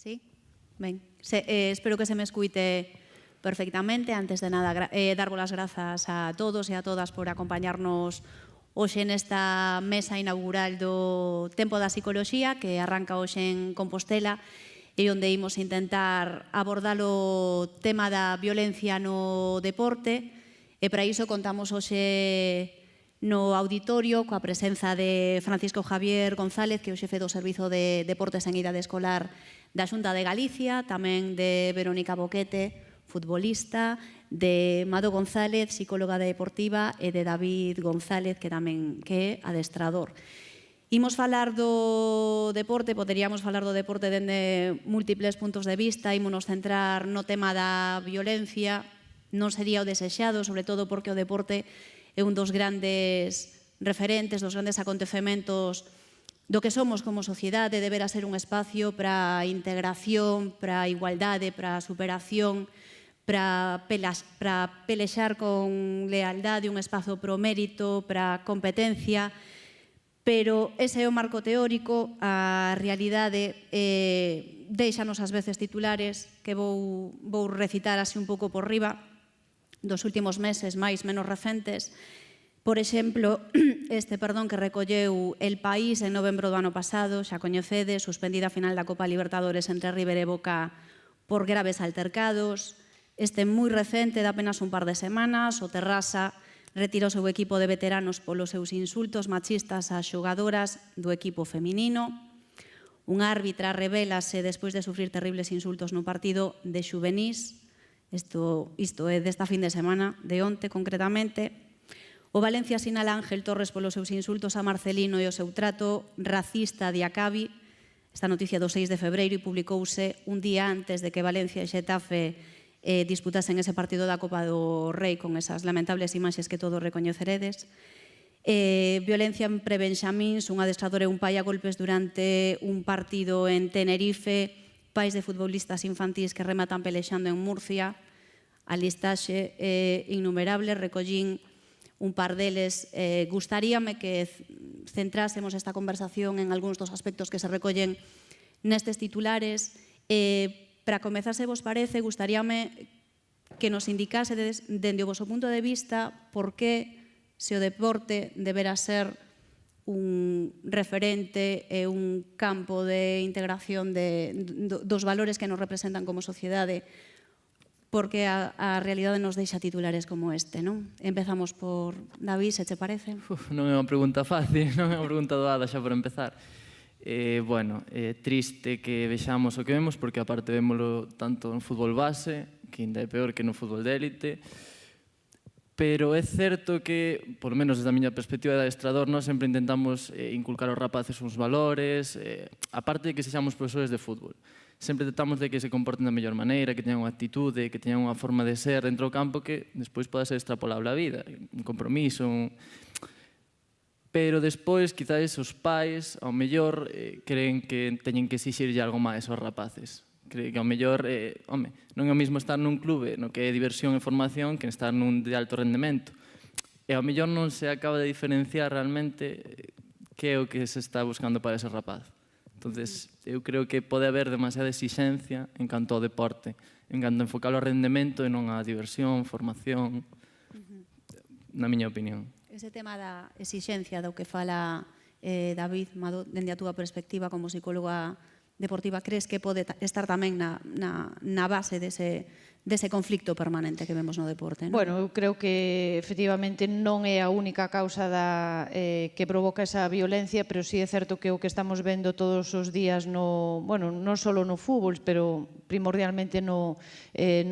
Sí? Ben, espero que se me escuite perfectamente. Antes de nada, darvos as grazas a todos e a todas por acompañarnos hoxe nesta mesa inaugural do Tempo da Psicoloxía que arranca hoxe en Compostela e onde imos intentar abordar o tema da violencia no deporte e para iso contamos hoxe no auditorio coa presenza de Francisco Javier González, que é o xefe do Servizo de Deportes en Idade Escolar da Xunta de Galicia, tamén de Verónica Boquete, futbolista, de Mado González, psicóloga deportiva, e de David González, que tamén é adestrador. Imos falar do deporte, poderíamos falar do deporte dende múltiples puntos de vista, ímonos centrar no tema da violencia, non sería o desexado, sobre todo porque o deporte é un dos grandes referentes, dos grandes acontecementos do que somos como sociedade, deberá ser un espacio para a integración, para a igualdade, para a superación, para pelexar con lealdade, un espazo pro mérito, para a competencia, pero ese é o marco teórico, a realidade deixanos ás veces titulares que vou recitar así un pouco por riba, dos últimos meses máis menos recentes. Por exemplo, que recolleu El País en novembro do ano pasado, xa coñecedes, suspendida a final da Copa Libertadores entre River e Boca por graves altercados. Moi recente, de apenas un par de semanas, o Terrassa retira o seu equipo de veteranos polos seus insultos machistas ás xogadoras do equipo feminino. Unha árbitra rebélase despois de sufrir terribles insultos no partido de xuvenís. Isto é desta fin de semana, de onte concretamente. O Valencia sinala a Ángel Torres polos seus insultos a Marcelino e o seu trato racista de Acabi. Esta noticia do 6 de febreiro e publicouse un día antes de que Valencia e Xetafe disputasen ese partido da Copa do Rei con esas lamentables imaxes que todos recoñeceredes. Violencia en Prebenxamíns, un adestrador e un pai a golpes durante un partido en Tenerife, pais de futbolistas infantís que rematan pelexando en Murcia. A listaxe innumerable, recollín un par deles. Gustaríame que centrásemos esta conversación en algúns dos aspectos que se recollen nestes titulares. Para comezar, se vos parece, gustaríame que nos indicase dende o voso punto de vista por que se o deporte deberá ser un referente e un campo de integración dos valores que nos representan como sociedade, porque a realidade nos deixa titulares como este, non? Empezamos por David, se te parece? Non é unha pregunta fácil, non é unha pregunta doada xa por empezar. Bueno, é triste que vexamos o que vemos, porque aparte vémolo tanto no fútbol base, que ainda é peor que no fútbol de élite, pero é certo que, por lo menos desde a miña perspectiva de adestrador, nós sempre intentamos inculcar aos rapaces uns valores, aparte de que sexamos profesores de fútbol. Sempre tratamos de que se comporten da mellor maneira, que teñan unha actitude, que teñan unha forma de ser dentro do campo que despois poda ser extrapolable á vida, un compromiso, pero despois, quizás, os pais, ao mellor, creen que teñen que exixirlle algo máis aos rapaces. Creo que ao mellor, non é o mesmo estar nun clube no que é diversión e formación que estar nun de alto rendemento. E ao mellor non se acaba de diferenciar realmente que é o que se está buscando para ese rapaz. Entonces, eu creo que pode haber demasiada exixencia en canto ao deporte, en canto a enfocar o rendemento e non a diversión, formación, na miña opinión. Ese tema da exixencia do que fala David, Mado, dende a túa perspectiva como psicóloga deportiva, crees que pode estar tamén na base dese conflicto permanente que vemos no deporte? Bueno, eu creo que efectivamente non é a única causa que provoca esa violencia, pero sí é certo que o que estamos vendo todos os días non só no fútbol, pero primordialmente no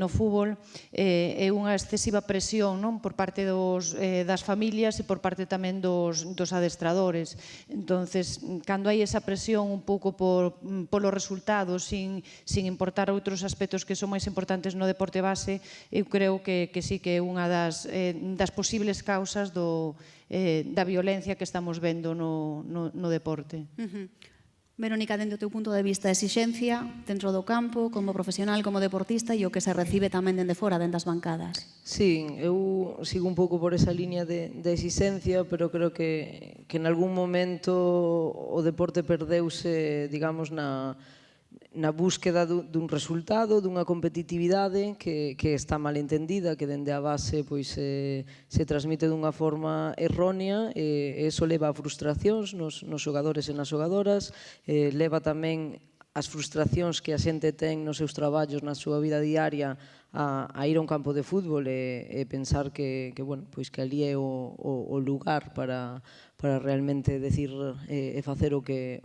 fútbol, é unha excesiva presión por parte das familias e por parte tamén dos adestradores. Entonces, cando hai esa presión un pouco polos resultados, sin importar outros aspectos que son máis importantes no deporte base, eu creo que sí que é unha das posibles causas da violencia que estamos vendo no deporte. Verónica, dende o teu punto de vista, exixencia dentro do campo, como profesional, como deportista, e o que se recibe tamén dende fora, dende as bancadas. Sí, eu sigo un pouco por esa línea de exixencia, pero creo que en algún momento o deporte perdeuse, digamos, na búsqueda dun resultado, dunha competitividade que está mal entendida, que dende a base pois, se transmite dunha forma errónea, e iso leva a frustracións nos xogadores e nas xogadoras, leva tamén as frustracións que a xente ten nos seus traballos, na súa vida diaria, a ir a un campo de fútbol e pensar que ali é o lugar para realmente decir e facer o que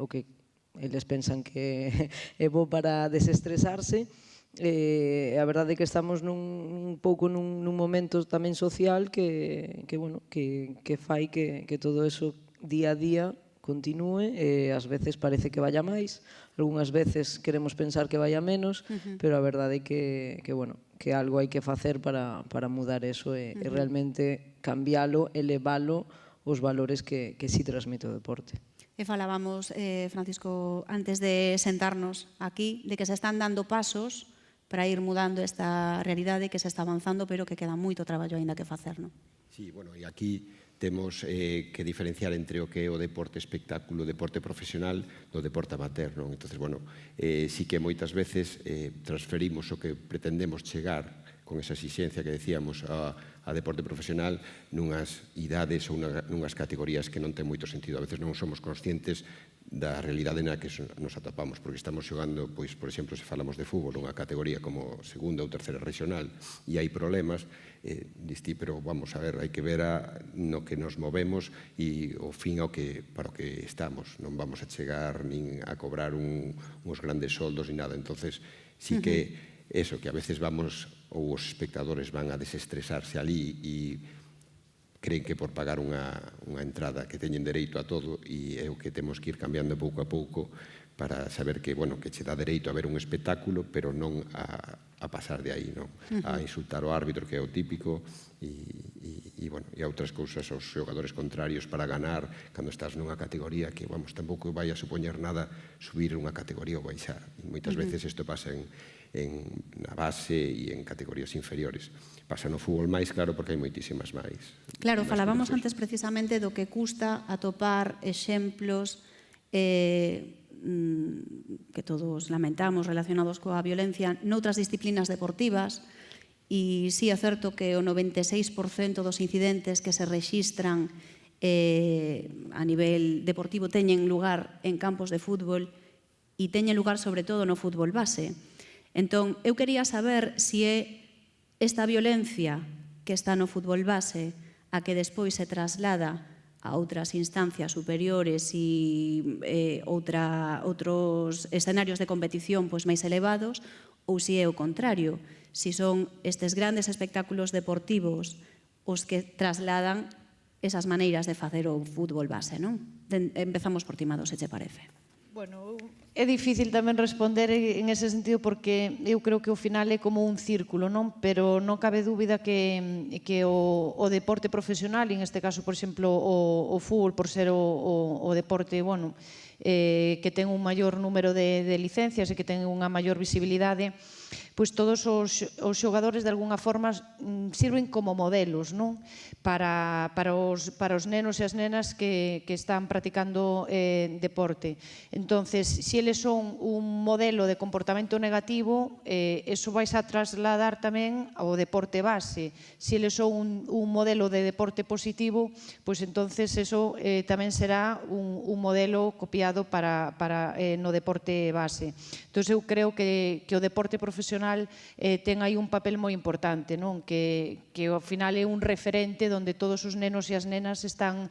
eles pensan que é bo para desestresarse. A verdade é que estamos un pouco nun momento tamén social que fai que todo eso día a día continúe, e ás veces parece que vaya máis, algunhas veces queremos pensar que vaya menos, pero a verdade é que algo hai que facer para mudar eso e realmente cambialo, elevalo os valores que si transmite o deporte. E falábamos, Francisco, antes de sentarnos aquí, de que se están dando pasos para ir mudando esta realidade, que se está avanzando, pero que queda moito traballo aínda que facer, non? Sí, bueno, e aquí temos que diferenciar entre o que é o deporte espectáculo, o deporte profesional, do deporte amateur, non? Entón, bueno, sí que moitas veces transferimos o que pretendemos chegar con esa exigencia que decíamos a deporte profesional nunhas idades ou nunhas categorías que non ten moito sentido. A veces non somos conscientes da realidade na que nos atopamos, porque estamos xogando, pois, por exemplo, se falamos de fútbol, unha categoría como segunda ou terceira regional, e hai problemas, distí, pero vamos a ver, hai que ver no que nos movemos e o fin para o que estamos. Non vamos a chegar nin a cobrar uns grandes soldos ni nada. Entonces, sí que eso, que a veces vamos, ou os espectadores van a desestresarse ali e creen que por pagar unha entrada que teñen dereito a todo, e é o que temos que ir cambiando pouco a pouco para saber que che dá dereito a ver un espectáculo, pero non a pasar de aí, non? A insultar o árbitro, que é o típico, e a outras cousas aos xogadores contrarios para ganar cando estás nunha categoría que, tampouco vai a supoñer nada subir unha categoría ou baixar. E moitas veces isto pasa na base e en categorías inferiores. Pasa no fútbol máis, claro, porque hai moitísimas máis. Claro, falábamos antes precisamente do que custa atopar exemplos que todos lamentamos relacionados coa violencia noutras disciplinas deportivas, e sí é certo que o 96% dos incidentes que se rexistran a nivel deportivo teñen lugar en campos de fútbol, e teñen lugar sobre todo no fútbol base. Entón, eu quería saber se é esta violencia que está no fútbol base a que despois se traslada a outras instancias superiores e outros escenarios de competición máis elevados, ou se é o contrario, se son estes grandes espectáculos deportivos os que trasladan esas maneiras de facer o fútbol base, non? Empezamos por ti, Mado, se che parece. Bueno, é difícil tamén responder en ese sentido, porque eu creo que ao final é como un círculo, non? Pero non cabe dúbida que o deporte profesional, en este caso, por exemplo, o fútbol, por ser o deporte, que ten un maior número de licencias e que ten unha maior visibilidade, pois todos os xogadores de alguna forma sirven como modelos, non? Para os nenos e as nenas que están practicando deporte. Entonces, se eles son un modelo de comportamento negativo, eso vais a trasladar tamén ao deporte base. Se eles son un modelo de deporte positivo, pois entonces eso tamén será un modelo copiado para no deporte base. Entón, eu creo que o deporte profesional ten aí un papel moi importante, non? Que ao final é un referente onde todos os nenos e as nenas están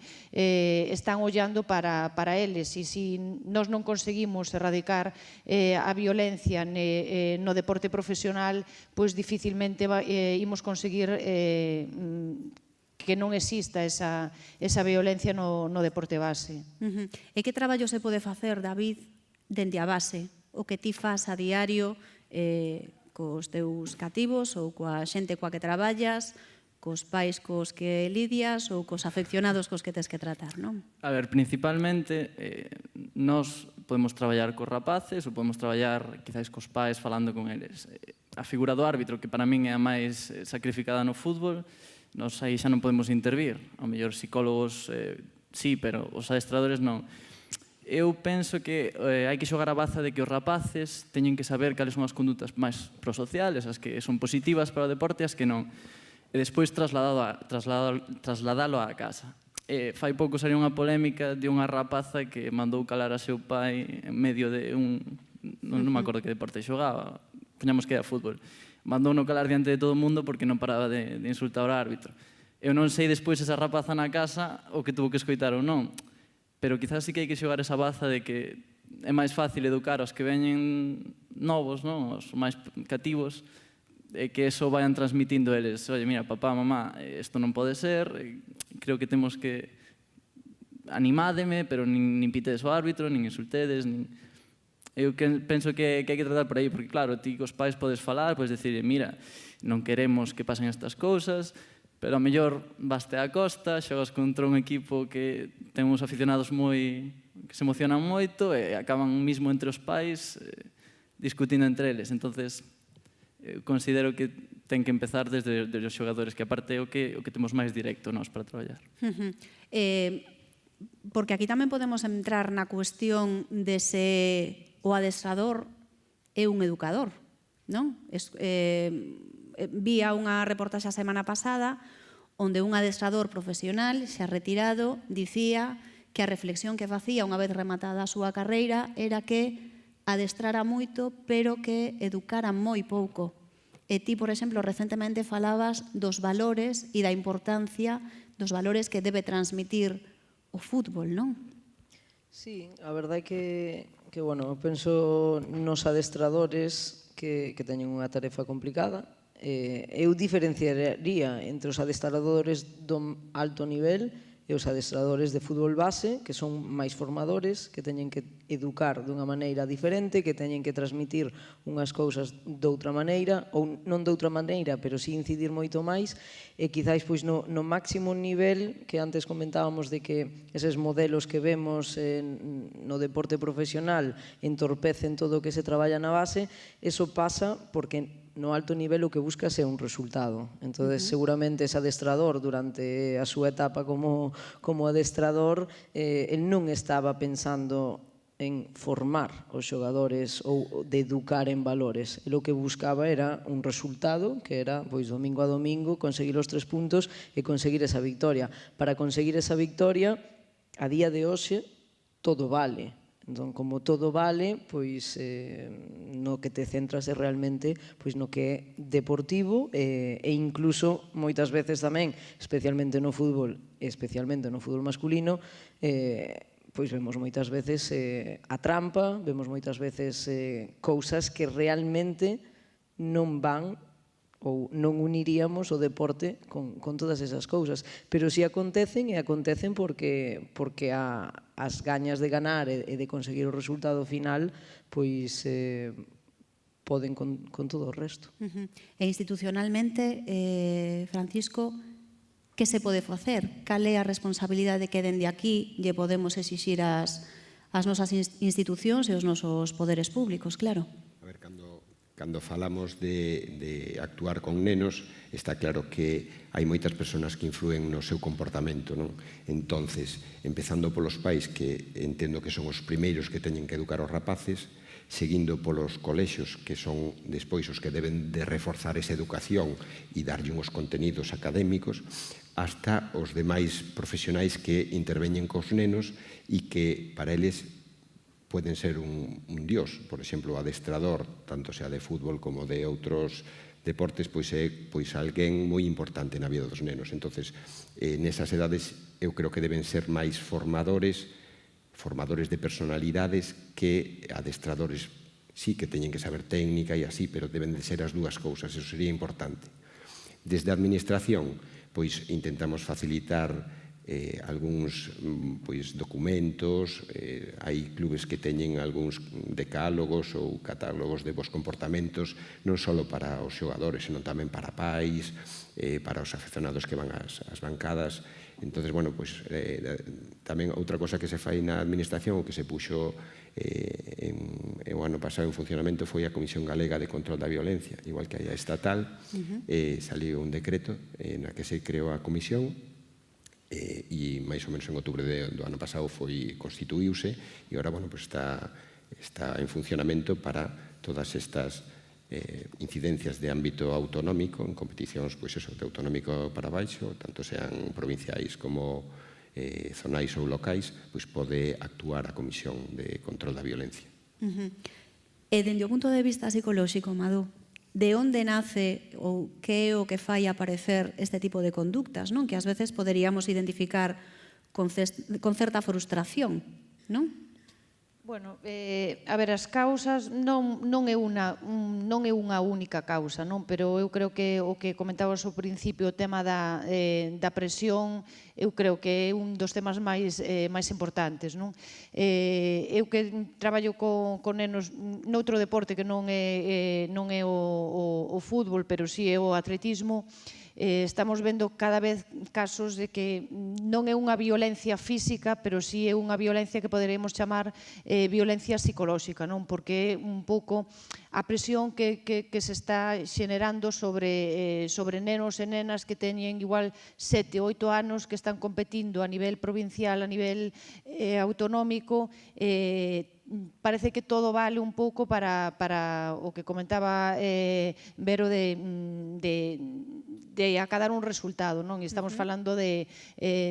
ollando para eles, e se nós non conseguimos erradicar a violencia no deporte profesional, pois dificilmente imos conseguir que non exista esa violencia no deporte base. E que traballo se pode facer, David, dende a base? O que ti fas a diario cos teus cativos ou coa xente coa que traballas, cos pais cos que lidias ou cos afeccionados cos que tes que tratar, non? A ver, principalmente, nós podemos traballar cos rapaces ou podemos traballar quizás cos pais falando con eles. A figura do árbitro, que para min é a máis sacrificada no fútbol, nós aí xa non podemos intervir. Ao mellor psicólogos sí, pero os adestradores non. Eu penso que hai que xogar a baza de que os rapaces teñen que saber cales son as condutas máis prosociales, as que son positivas para o deporte e as que non. E despois trasladalo á casa. Fai pouco saliu unha polémica de unha rapaza que mandou calar a seu pai en medio de un... Non me acordo que deporte xogaba, poñamos que era fútbol. Mandou no calar diante de todo o mundo porque non paraba de insultar ao árbitro. Eu non sei despois esa rapaza na casa o que tuvo que escoitar ou non, pero quizás sí que hai que xogar esa baza de que é máis fácil educar aos que veñen novos, non? Os máis cativos, e que eso vayan transmitindo eles. Oye, mira, papá, mamá, isto non pode ser, creo que temos que animádeme, pero nin pitedes o árbitro, nin insultedes, nin... Eu penso que hai que tratar por aí, porque claro, ti cos pais podes falar, podes decir, mira, non queremos que pasen estas cousas, pero a mellor vaste á costa, xogas contra un equipo que ten uns aficionados que se emocionan moito e acaban mismo entre os pais discutindo entre eles. Entonces, considero que ten que empezar desde os xogadores, que aparte é o que temos máis directo nós para traballar. Porque aquí tamén podemos entrar na cuestión de se o adestrador é un educador, non? Vía unha reportaxe a semana pasada onde un adestrador profesional xa retirado dicía que a reflexión que facía unha vez rematada a súa carreira era que adestrara moito pero que educara moi pouco. E ti, por exemplo, recentemente falabas dos valores e da importancia dos valores que debe transmitir o fútbol, non? Sí, a verdade é que bueno, penso nos adestradores que teñen unha tarefa complicada. Eu diferenciaría entre os adestradores do alto nivel e os adestradores de fútbol base, que son máis formadores, que teñen que educar dunha maneira diferente, que teñen que transmitir unhas cousas doutra maneira, ou non doutra maneira, pero sí incidir moito máis, e quizáis pois no máximo nivel que antes comentábamos de que eses modelos que vemos no deporte profesional entorpecen todo o que se traballa na base, eso pasa porque no alto nivel o que buscas é un resultado. Entón, seguramente ese adestrador durante a súa etapa como adestrador, el non estaba pensando en formar os xogadores ou de educar en valores. El o que buscaba era un resultado, que era, pois, domingo a domingo, conseguir os 3 puntos e conseguir esa victoria. Para conseguir esa victoria, a día de hoxe, todo vale. Entón, como todo vale, pois no que te centras é realmente pois no que é deportivo e incluso moitas veces tamén, especialmente no fútbol masculino, pois vemos moitas veces a trampa, vemos moitas veces cousas que realmente non van ou non uniríamos o deporte con todas esas cousas. Pero si acontecen, e acontecen porque as gañas de ganar e de conseguir o resultado final pois poden con todo o resto. E institucionalmente, Francisco, que se pode facer? Cal é a responsabilidade que dende aquí lle podemos exixir ás nosas institucións e aos nosos poderes públicos, claro? A ver, cando falamos de actuar con nenos, está claro que hai moitas persoas que influen no seu comportamento, non? Entonces, empezando polos pais, que entendo que son os primeiros que teñen que educar os rapaces, seguindo polos colexios, que son despois os que deben de reforzar esa educación e darlle uns contenidos académicos, hasta os demais profesionais que interveñen cos nenos e que para eles poden ser un dios. Por exemplo, o adestrador, tanto sea de fútbol como de outros deportes, pois é alguén moi importante na vida dos nenos. Entonces, nesas edades, eu creo que deben ser máis formadores de personalidades que adestradores. Sí que teñen que saber técnica e así, pero deben de ser as dúas cousas, eso sería importante. Desde a administración, pois intentamos facilitar algúns documentos, hai clubes que teñen algúns decálogos ou catálogos de bons comportamentos, non só para os xogadores, senón tamén para pais, para os aficionados que van ás bancadas. Entón, tamén outra cosa que se fai na administración, o que se puxo o ano pasado en funcionamento, foi a Comisión Galega de Control da Violencia, igual que hai a estatal, saliu un decreto na que se creou a comisión, e máis ou menos en outubro do ano pasado constituíuse e agora está en funcionamento para todas estas incidencias de ámbito autonómico en competicións de autonómico para baixo, tanto sean provinciais como zonais ou locais, pode actuar a Comisión de Control da Violencia. E dende o punto de vista psicolóxico, Madu, de onde nace ou que é o que fai aparecer este tipo de conductas, non? Que ás veces poderíamos identificar con certa frustración, non? Bueno, a ver, as causas non é unha única causa, non? Pero eu creo que o que comentabas ao principio, o tema da presión, eu creo que é un dos temas máis importantes, non? Eu que traballo con nenos noutro deporte que non é o fútbol, pero si é o atletismo, estamos vendo cada vez casos de que non é unha violencia física, pero sí é unha violencia que poderíamos chamar violencia psicolóxica, non? Porque é un pouco a presión que se está xenerando sobre nenos e nenas que teñen igual 7 ou 8 anos, que están competindo a nivel provincial, a nivel autonómico, parece que todo vale un pouco para o que comentaba Vero de acadar un resultado, non? E estamos falando de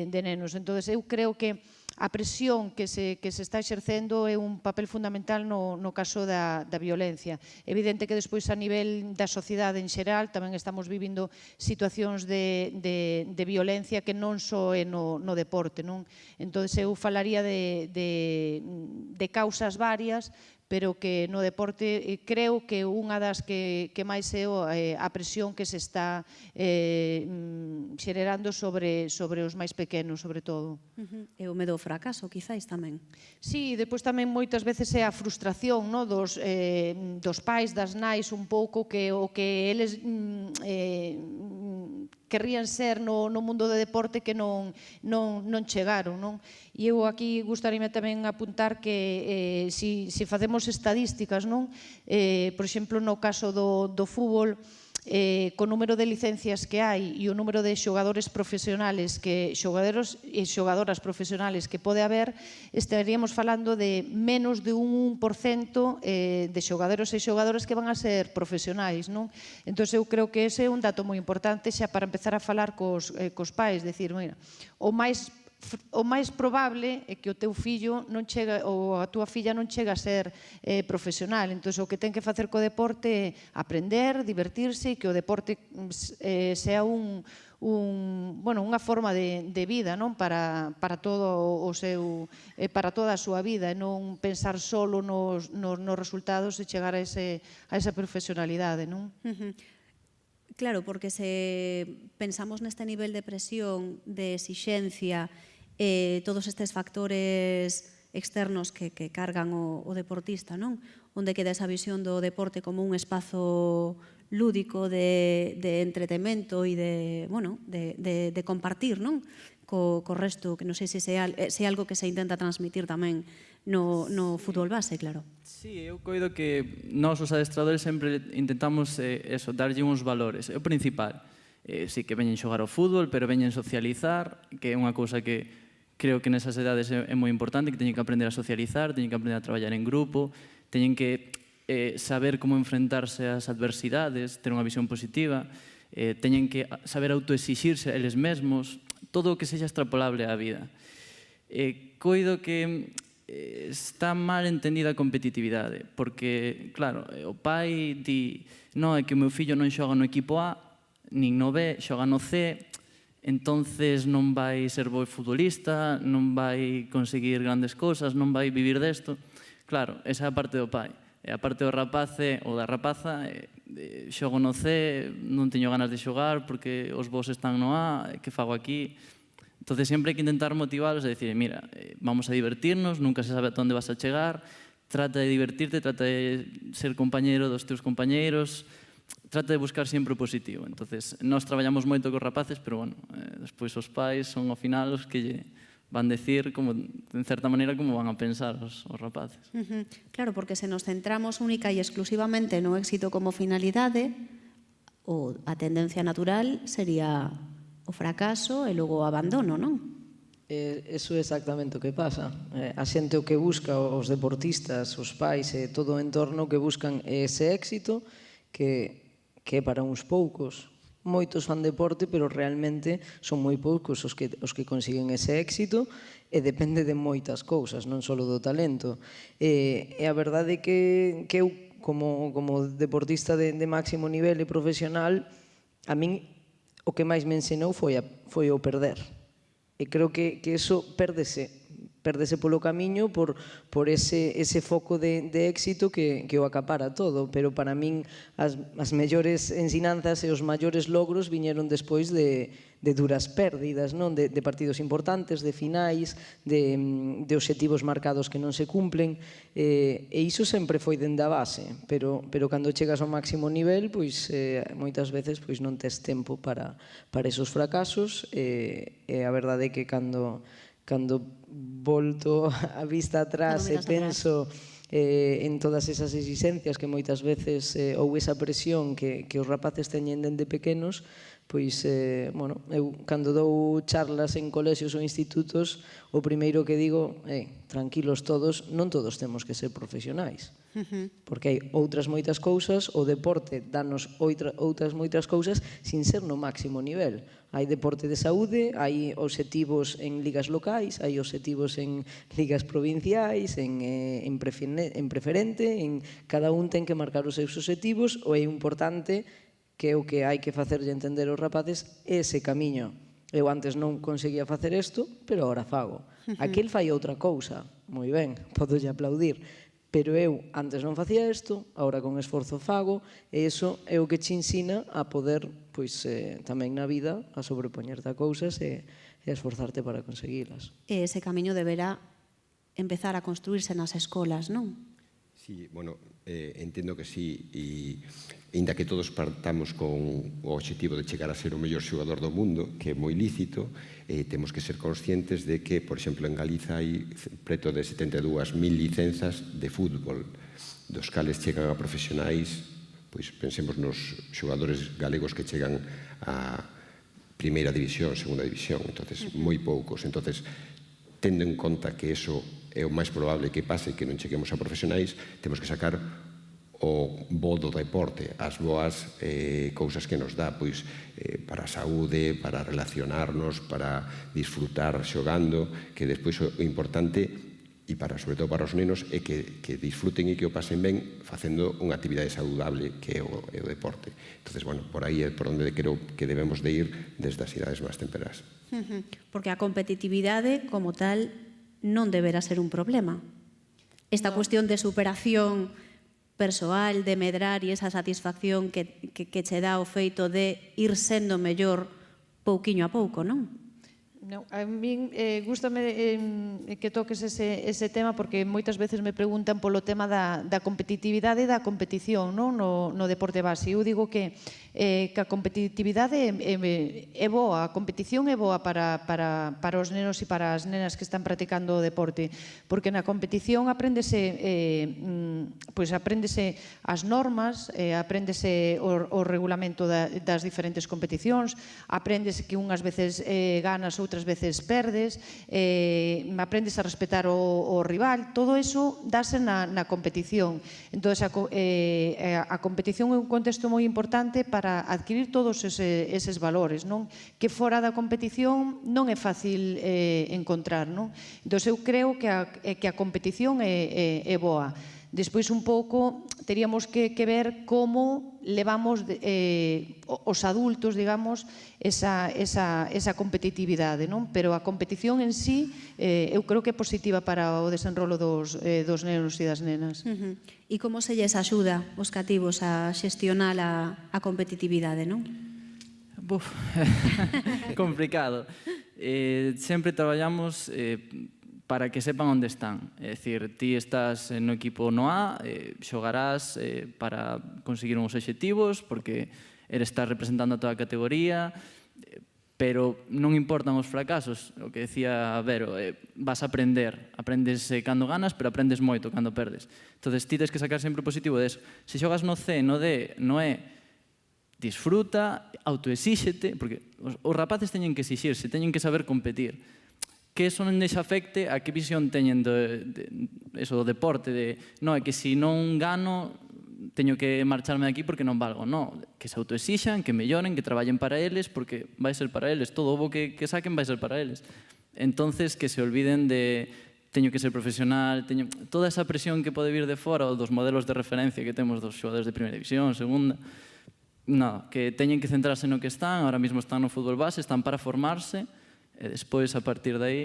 nenos. Entón, eu creo que a presión que se está exercendo é un papel fundamental no caso da violencia. Evidente que despois a nivel da sociedade en xeral tamén estamos vivindo situacións de violencia que non só é no deporte, non? Entón, eu falaría de causas varias, pero que no deporte creo que unha das que máis é a presión que se está xerando sobre os máis pequenos, sobre todo. E o medo ao fracaso, quizáis tamén. Sí, depois tamén moitas veces é a frustración dos pais, das nais, un pouco que o que eles querrían ser no mundo do deporte que non chegaron, non? E eu aquí gustaríame tamén apuntar que se facemos estadísticas, non? Por exemplo, no caso do fútbol, co número de licencias que hai e o número de xogadores profesionales xogadores e xogadoras profesionales que pode haber, estaríamos falando de menos de un 1% de xogadores e xogadoras que van a ser profesionais, non? Entón, eu creo que ese é un dato moi importante xa para empezar a falar cos pais, decir, mira, o máis probable é que o teu fillo non chega ou a túa filla non chega a ser profesional. Entón, o que ten que facer co deporte é aprender, divertirse e que o deporte sea unha forma de vida, non? Para todo o seu para toda a súa vida e non pensar solo nos resultados e chegar a esa profesionalidade, non? Claro, porque se pensamos neste nivel de presión, de exixencia, todos estes factores externos que cargan o deportista, non? Onde queda esa visión do deporte como un espazo lúdico de entretemento e de compartir, non? Co resto, que non sei se é algo que se intenta transmitir tamén no fútbol base, claro. Sí, eu coido que nós os adestradores sempre intentamos darlle uns valores. É o principal. Sí que veñen xogar ao fútbol, pero veñen socializar, que é unha cousa que creo que nesas edades é moi importante, que teñen que aprender a socializar, teñen que aprender a traballar en grupo, teñen que saber como enfrentarse ás adversidades, ter unha visión positiva, teñen que saber autoexixirse eles mesmos, todo o que sexa extrapolable á vida. Coido que está mal entendida a competitividade, porque, claro, o pai di, non, é que o meu fillo non xoga no equipo A, nin no B, xoga no C, entonces non vai ser bo futbolista, non vai conseguir grandes cousas, non vai vivir desto. Claro, esa é a parte do pai. E a parte do rapace ou da rapaza, xogo no C, non teño ganas de xogar porque os vos están no A, que fago aquí? Entonces, sempre hai que intentar motivalos e dicir, mira, vamos a divertirnos, nunca se sabe a onde vas a chegar, trata de divertirte, trata de ser compañeiro dos teus compañeiros, trata de buscar sempre o positivo. Entonces, nós traballamos moito cos rapaces, pero, bueno, despois os pais son ao final os que lle van decir, como, en certa maneira, como van a pensar os rapaces. Claro, porque se nos centramos única e exclusivamente no éxito como finalidade, a tendencia natural sería o fracaso e logo o abandono, non? Eso é exactamente o que pasa. A xente o que busca, os deportistas, os pais e todo o entorno que buscan ese éxito que é para uns poucos. Moitos fan deporte, pero realmente son moi poucos os que consiguen ese éxito e depende de moitas cousas, non só do talento. E a verdade é que eu, como deportista de máximo nivel e profesional, a min o que máis me ensinou foi o perder. E creo que eso pérdese polo camiño por ese foco de éxito que o acapara todo, pero para min as mellores ensinanzas e os maiores logros viñeron despois de duras pérdidas, non? De partidos importantes, de finais, de obxectivos marcados que non se cumplen, e iso sempre foi dende a base, pero cando chegas ao máximo nivel, pois moitas veces non tes tempo para esos fracasos, e a verdade é que cando volto a vista atrás e penso en todas esas exigencias que moitas veces ou esa presión que os rapaces teñen dende pequenos, pois, bueno, eu cando dou charlas en colexios ou institutos, o primeiro que digo é, tranquilos todos, non todos temos que ser profesionais, porque hai outras moitas cousas, o deporte danos outras moitas cousas sin ser no máximo nivel. Hai deporte de saúde, hai obxectivos en ligas locais, hai obxectivos en ligas provinciais, en preferente, en cada un ten que marcar os seus obxectivos, o é importante que é o que hai que facerlle entender aos rapaces ese camiño. Eu antes non conseguía facer isto, pero agora fago. Aquel fai outra cousa, moi ben, podolle aplaudir, pero eu antes non facía isto, agora con esforzo fago, e iso é o que te ensina a poder, pois, tamén na vida, a sobrepoñerte a cousas e a esforzarte para conseguilas. E ese camiño deberá empezar a construirse nas escolas, non? Sí, bueno, entendo que sí, e inda que todos partamos con o obxectivo de chegar a ser o mellor xogador do mundo, que é moi lícito, temos que ser conscientes de que, por exemplo, en Galiza hai preto de 72.000 licenzas de fútbol, dos cales chegan a profesionais, pois pensemos nos xogadores galegos que chegan a primeira división, segunda división, entonces moi poucos. Entonces, tendo en conta que eso é o máis probable que pase, que non cheguemos a profesionais, temos que sacar o bo do deporte, as boas cousas que nos dá, pois, para a saúde, para relacionarnos, para disfrutar xogando, que despois o importante, e sobre todo para os nenos, é que disfruten e que o pasen ben facendo unha actividade saudable que é o deporte. Entonces, bueno, por aí é por onde creo que debemos de ir desde as idades máis temperas. Porque a competitividade, como tal, non deberá ser un problema. Esta cuestión de superación persoal, de medrar e esa satisfacción que che dá o feito de ir sendo mellor pouquiño a pouco, non? Non, a min gústame que toques ese tema porque moitas veces me preguntan polo tema da competitividade e da competición no deporte base. Eu digo que a competitividade é boa, a competición é boa para os nenos e para as nenas que están practicando o deporte, porque na competición apréndese as normas, apréndese o regulamento das diferentes competicións, apréndese que unhas veces ganas, outras veces perdes, aprendes a respetar o rival, todo eso dáse na competición. Entón, a competición é un contexto moi importante para adquirir todos eses valores, non? Que fora da competición non é fácil encontrar, non? Entón, eu creo que a competición é boa. Despois, un pouco, teríamos que ver como levamos os adultos, digamos, esa competitividade, non? Pero a competición en sí, eu creo que é positiva para o desenrolo dos nenos e das nenas. E como se lles axuda os cativos a xestionar a competitividade, non? Buf, complicado. Sempre traballamos para que sepan onde están. É dicir, ti estás no equipo no A, xogarás para conseguir uns obxectivos, porque estás representando a toda a categoría, pero non importan os fracasos, o que decía Vero, vas a aprender, aprendes cando ganas, pero aprendes moito cando perdes. Entón, ti tens que sacar sempre o positivo de eso. Se xogas no C, no D, no E, disfruta, autoexíxete, porque os rapaces teñen que exixirse, teñen que saber competir. Que eso non deixa afecte a que visión teñen do deporte, de, non, é que se non gano, teño que marcharme de aquí porque non valgo. Non, que se autoexixan, que melloren, que traballen para eles, porque vai ser para eles. Todo o bo que saquen vai ser para eles. Entonces, que se olviden de teño que ser profesional, toda esa presión que pode vir de fora ou dos modelos de referencia que temos dos xogadores de primeira división, segunda, nada, que teñen que centrarse no que están, ahora mesmo están no fútbol base, están para formarse, e despois, a partir de aí,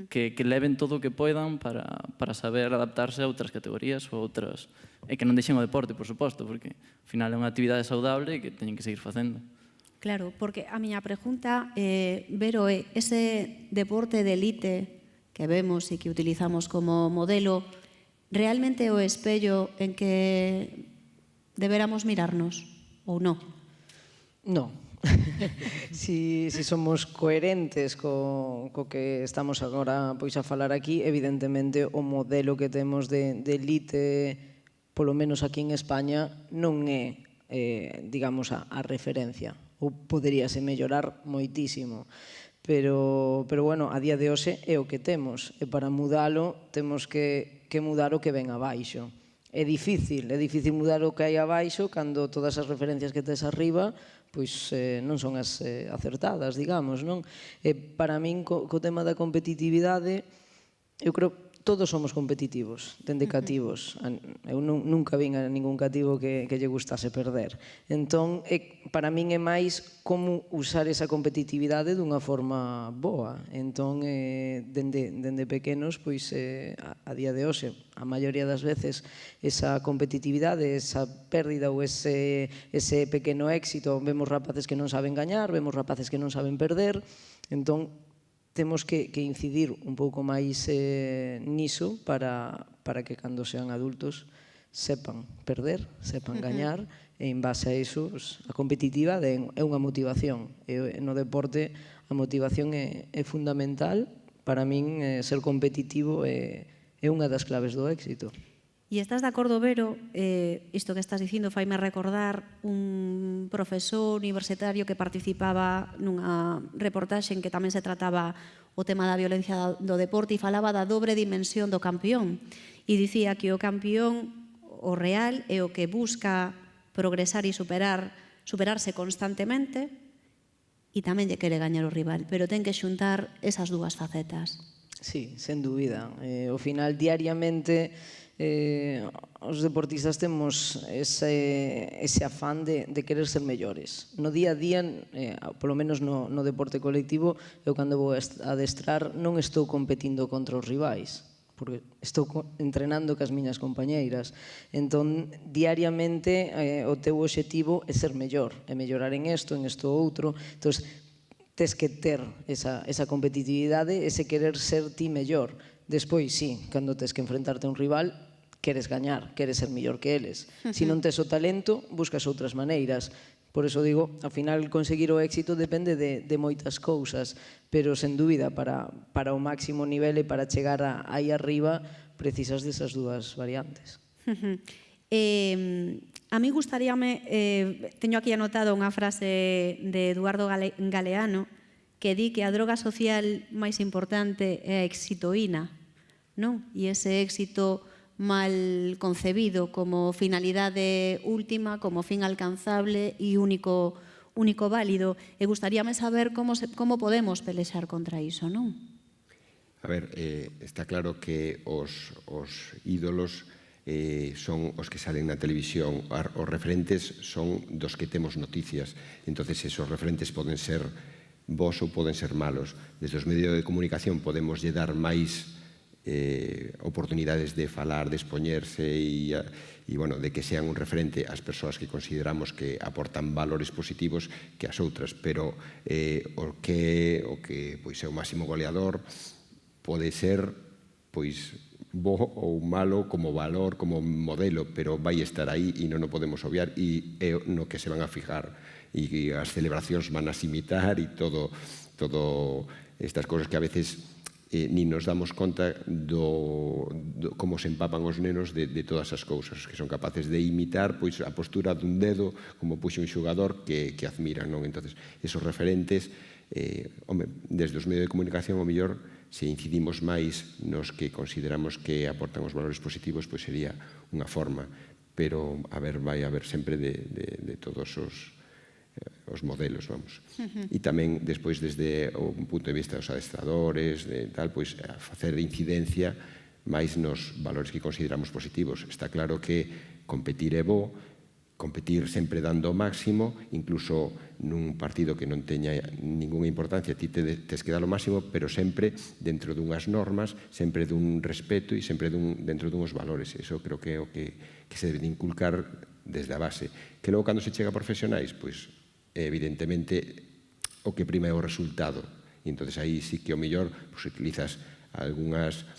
que leven todo o que poidan para saber adaptarse a outras categorías ou outras, e que non deixen o deporte, por suposto, porque ao final é unha actividade saudable e que teñen que seguir facendo. Claro, porque a miña pregunta, Vero, é ese deporte de elite que vemos e que utilizamos como modelo, realmente é o espello en que deberamos mirarnos? Ou non? Non. Si somos coherentes co que estamos agora pois a falar aquí, evidentemente o modelo que temos de elite, polo menos aquí en España, non é, digamos, a referencia. Ou poderíase mellorar moitísimo. Pero, bueno, a día de hoxe é o que temos. E para mudalo, temos que mudar o que ven abaixo. É difícil mudar o que hai abaixo cando todas as referencias que tes arriba pois non son as acertadas, digamos, non? Para min, co tema da competitividade, eu creo todos somos competitivos, dende cativos. Eu nunca vin a ningún cativo que lle gustase perder. Entón, para min é máis como usar esa competitividade dunha forma boa. Entón, dende pequenos, pois, a día de hoxe, a maioría das veces, esa competitividade, esa pérdida ou ese pequeno éxito, vemos rapaces que non saben gañar, vemos rapaces que non saben perder. Entón, temos que incidir un pouco máis niso para que cando sean adultos sepan perder, sepan gañar, e en base a iso a competitividade é unha motivación. No deporte a motivación é fundamental. Para min ser competitivo é unha das claves do éxito. E estás de acordo, Vero, isto que estás dicindo faime recordar un profesor universitario que participaba nunha reportaxe en que tamén se trataba o tema da violencia do deporte e falaba da dobre dimensión do campeón. E dicía que o campeón, o real, é o que busca progresar e superarse constantemente e tamén lle quere gañar o rival, pero ten que xuntar esas dúas facetas. Sí, sen dúbida. Ao final, diariamente, os deportistas temos ese afán de querer ser mellores. No día a día, polo menos no deporte colectivo, eu cando vou adestrar non estou competindo contra os rivais, porque estou entrenando cas miñas compañeiras. Entón, diariamente, o teu obxectivo é ser mellor, é mellorar en isto outro. Entón, tes que ter esa competitividade, ese querer ser ti mellor. Despois, sí, cando tes que enfrentarte a un rival, queres gañar, queres ser mellor que eles. Se non tes o talento, buscas outras maneiras. Por eso digo, ao final, conseguir o éxito depende de moitas cousas, pero, sen dúbida, para o máximo nivel e para chegar aí arriba, precisas desas dúas variantes. A mí gustaríame, teño aquí anotado unha frase de Eduardo Galeano que di que a droga social máis importante é a exitoína, non? E ese éxito mal concebido como finalidade última, como fin alcanzable e único válido. E gustaríame saber como podemos pelexar contra iso, non? A ver, está claro que os ídolos son os que salen na televisión, os referentes son dos que temos noticias, entonces esos referentes poden ser bons ou poden ser malos. Desde os medios de comunicación podemos lle dar máis oportunidades de falar, de expoñerse e bueno, de que sean un referente ás persoas que consideramos que aportan valores positivos que as outras, pero o que pois é o máximo goleador pode ser pois bo ou malo como valor, como modelo, pero vai estar aí e non o podemos obviar e é no que se van a fijar e as celebracións van a imitar e todo estas cosas que a veces ni nos damos conta como se empapan os nenos de todas as cousas, que son capaces de imitar pois a postura dun dedo, como puxe un xogador que admiran, non? Entonces, esos referentes, desde os medios de comunicación, ao mellor, se incidimos máis nos que consideramos que aportan os valores positivos, pois sería unha forma, pero vai haber sempre de todos os modelos, vamos. E tamén, despois, desde o punto de vista dos adestradores, pois, a facer incidencia máis nos valores que consideramos positivos. Está claro que competir é bo, competir sempre dando o máximo, incluso nun partido que non teña ninguna importancia, ti tes que dar o máximo, pero sempre dentro dunhas normas, sempre dun respeto e sempre dentro dunhos valores. Eso creo que é o que se debe inculcar desde a base. Que logo, cando se chega a profesionais, pois, evidentemente, o que prima é o resultado. E entón, aí sí que, ao mellor, utilizas algunhas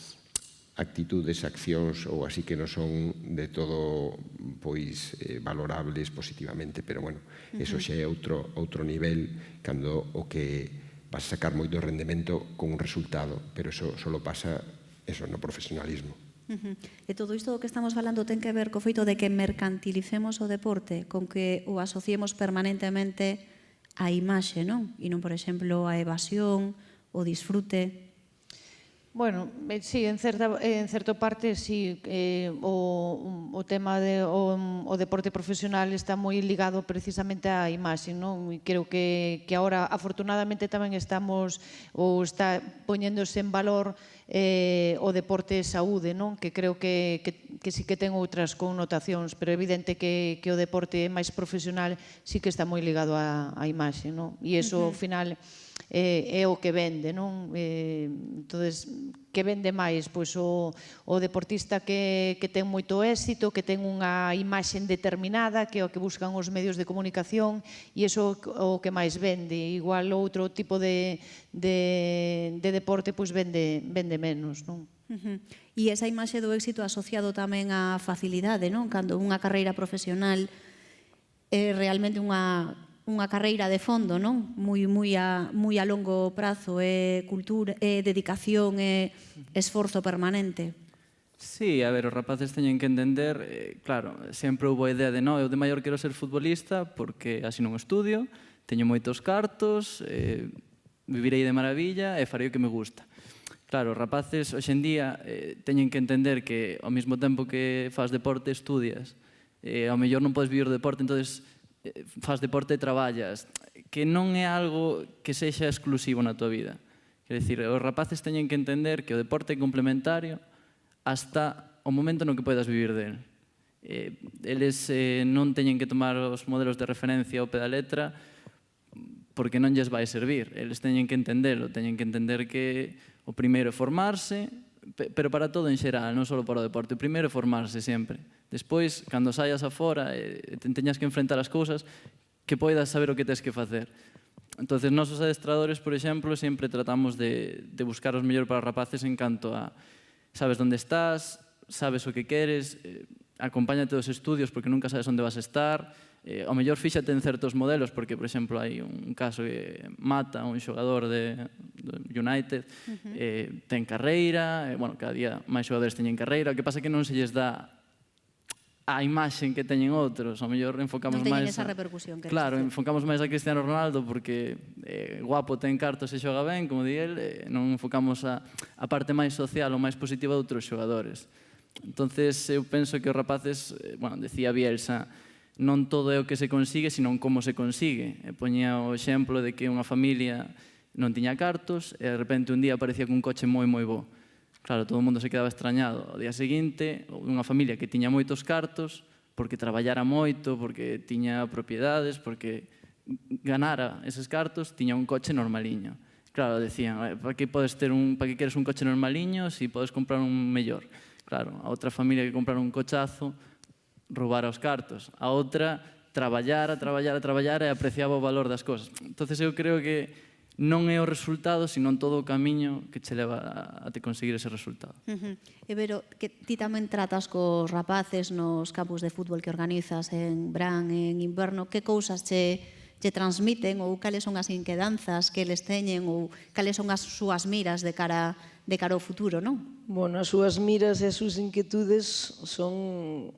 actitudes, accións ou así que non son de todo valorables positivamente, pero bueno, eso xa é outro nivel cando o que vas a sacar moito rendemento con un resultado, pero eso só pasa no profesionalismo. E todo isto que estamos falando ten que ver co feito de que mercantilicemos o deporte, con que o asociemos permanentemente á imaxe, non? E non, por exemplo, a evasión, o disfrute. Bueno, sí, en certa parte, sí, o tema o deporte profesional está moi ligado precisamente á imaxe, non? E creo que agora, afortunadamente, tamén estamos, ou está poñéndose en valor o deporte de saúde, non? Que creo que sí que ten outras connotacións, pero é evidente que o deporte máis profesional sí que está moi ligado á imaxe, non? E iso, ao final, é o que vende, non? Entonces, que vende máis? Pois o deportista que ten moito éxito, que ten unha imaxe determinada, que é o que buscan os medios de comunicación, e iso o que máis vende. Igual outro tipo de deporte pois vende menos, non? E esa imaxe do éxito asociado tamén á facilidade, non? Cando unha carreira profesional é realmente unha carreira de fondo, non? Moi a longo prazo, é cultura, é dedicación, é esforzo permanente. Sí, a ver, os rapaces teñen que entender, claro, sempre houve a idea de eu de maior quero ser futbolista porque así non estudio, teño moitos cartos, vivirei de maravilla e farei o que me gusta. Claro, os rapaces hoxe en día teñen que entender que ao mesmo tempo que faz deporte estudias, ao mellor non podes vivir o deporte, entonces faz deporte e traballas, que non é algo que sexa exclusivo na tua vida. Quer dicir, os rapaces teñen que entender que o deporte é complementario hasta o momento no que podes vivir del. Eles non teñen que tomar os modelos de referencia ao pé da letra porque non lles vai servir. Eles teñen que entendelo, teñen que entender que o primeiro é formarse, pero para todo en xeral, non só para o deporte. O primeiro é formarse sempre. Despois, cando saias afora e teñas que enfrentar as cousas, que poidas saber o que tens que facer. Entón, nosos adestradores, por exemplo, sempre tratamos de buscar os mellor para os rapaces en canto a sabes onde estás, sabes o que queres, acompáñate dos estudios porque nunca sabes onde vas a estar, ao mellor fíxate en certos modelos, porque, por exemplo, hai un caso que Mata, un xogador de United, ten carreira, cada día máis xogadores teñen carreira, o que pasa é que non se lles dá a imaxen que teñen outros, ao mellor enfocamos máis... Non teñen esa repercusión. Claro, enfocamos máis a Cristiano Ronaldo porque guapo, ten cartos e xoga ben, como di el, non enfocamos a parte máis social ou máis positiva de outros xogadores. Entonces, eu penso que os rapaces, decía Bielsa, non todo é o que se consigue, senón como se consigue. Poñía o exemplo de que unha familia non tiña cartos e de repente un día aparecía con un coche moi bo. Claro, todo o mundo se quedaba extrañado. O día seguinte, unha familia que tiña moitos cartos, porque traballara moito, porque tiña propiedades, porque ganara eses cartos, tiña un coche normaliño. Claro, decían, para que queres un coche normaliño se podes comprar un mellor? Claro, a outra familia que comprara un cochazo, roubara os cartos. A outra, traballara e apreciaba o valor das cosas. Entón, eu creo que non é o resultado, senón todo o camiño que che leva a te conseguir ese resultado. E Vero, que ti tamén tratas cos rapaces nos campos de fútbol que organizas en Bran, en inverno, que cousas che lle transmiten ou cales son as inquedanzas que eles teñen ou cales son as súas miras de cara ao futuro, non? Bueno, as súas miras e as súas inquietudes son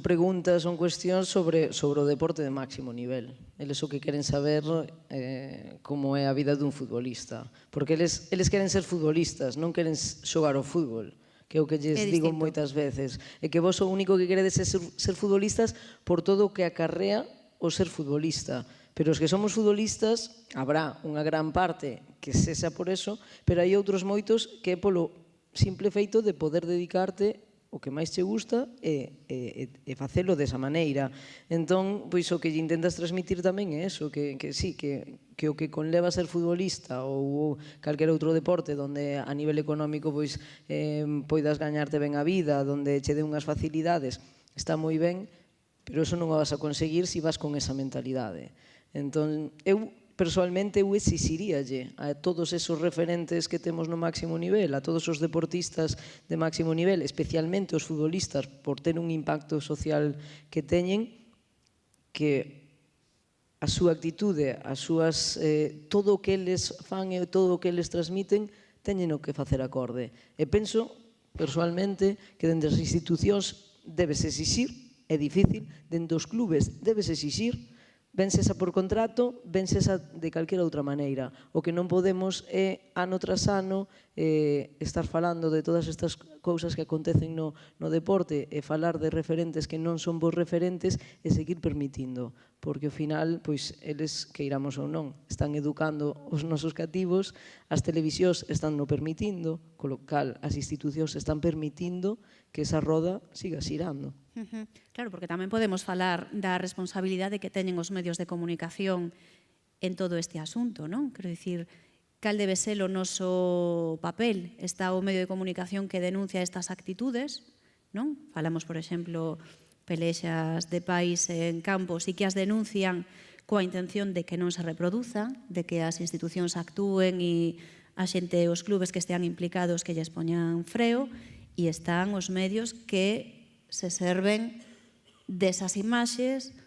preguntas, son cuestións sobre o deporte de máximo nivel. Eles o que queren saber como é a vida dun futbolista. Porque eles queren ser futbolistas, non queren xogar ao fútbol, que é o que lles digo moitas veces. É que vos o único que queredes é ser futbolistas por todo o que acarrea o ser futbolista. Pero os que somos futbolistas, habrá unha gran parte que sexa por eso, pero hai outros moitos que é polo simple feito de poder dedicarte o que máis che gusta e facelo desa maneira. Entón, pois o que lle intentas transmitir tamén é eso, que sí, que o que conleva ser futbolista ou calquera outro deporte onde a nivel económico pois poidas gañarte ben a vida, onde che den unhas facilidades, está moi ben, pero eso non o vas a conseguir se vas con esa mentalidade. Entón, eu personalmente eu exixiríalle a todos esos referentes que temos no máximo nivel, a todos os deportistas de máximo nivel, especialmente os futbolistas, por ter un impacto social que teñen, que a súa actitude, as súas, todo o que eles fan e todo o que eles transmiten, teñen o que facer acorde. E penso, personalmente, que dende as institucións debes exixir, é difícil, dende os clubes debes exixir, vense esa por contrato, vense esa de calquera outra maneira. O que non podemos é, ano tras ano, estar falando de todas estas cousas que acontecen no deporte e falar de referentes que non son bons referentes e seguir permitindo. Porque ao final, pois, eles, queiramos ou non, están educando os nosos cativos, as televisións están no permitindo, colo cal as institucións están permitindo que esa roda siga xirando. Claro, porque tamén podemos falar da responsabilidade que teñen os medios de comunicación en todo este asunto, non? Quero dicir, cal debe ser o noso papel? Está o medio de comunicación que denuncia estas actitudes, non? Falamos, por exemplo, pelexas de pais en campo, sí que as denuncian coa intención de que non se reproduza, de que as institucións actúen e a xente, os clubes que estean implicados que lles poñan freo, e están os medios que se serven desas imaxes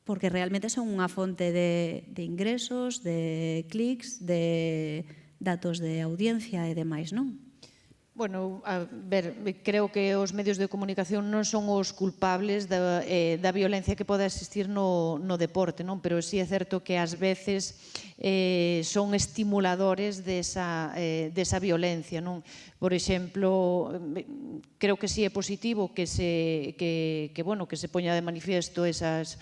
porque realmente son unha fonte de ingresos, de clics, de datos de audiencia e demais, non? Bueno, a ver, creo que os medios de comunicación non son os culpables da violencia que poda existir no deporte, non? Pero sí é certo que ás veces son estimuladores desa violencia, non? Por exemplo, creo que sí é positivo que se poña de manifiesto esas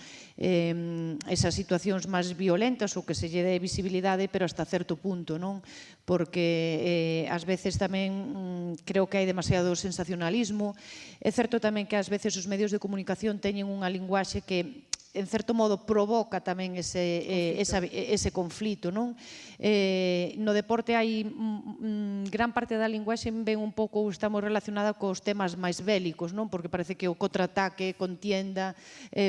situacións máis violentas ou que se lle dé visibilidade, pero hasta certo punto, non? Porque ás veces tamén creo que hai demasiado sensacionalismo. É certo tamén que ás veces os medios de comunicación teñen unha linguaxe que en certo modo provoca tamén ese conflito, non? No deporte hai gran parte da linguaxe ven un pouco, está moi relacionada cos temas máis bélicos, non? Porque parece que o contraataque, contienda,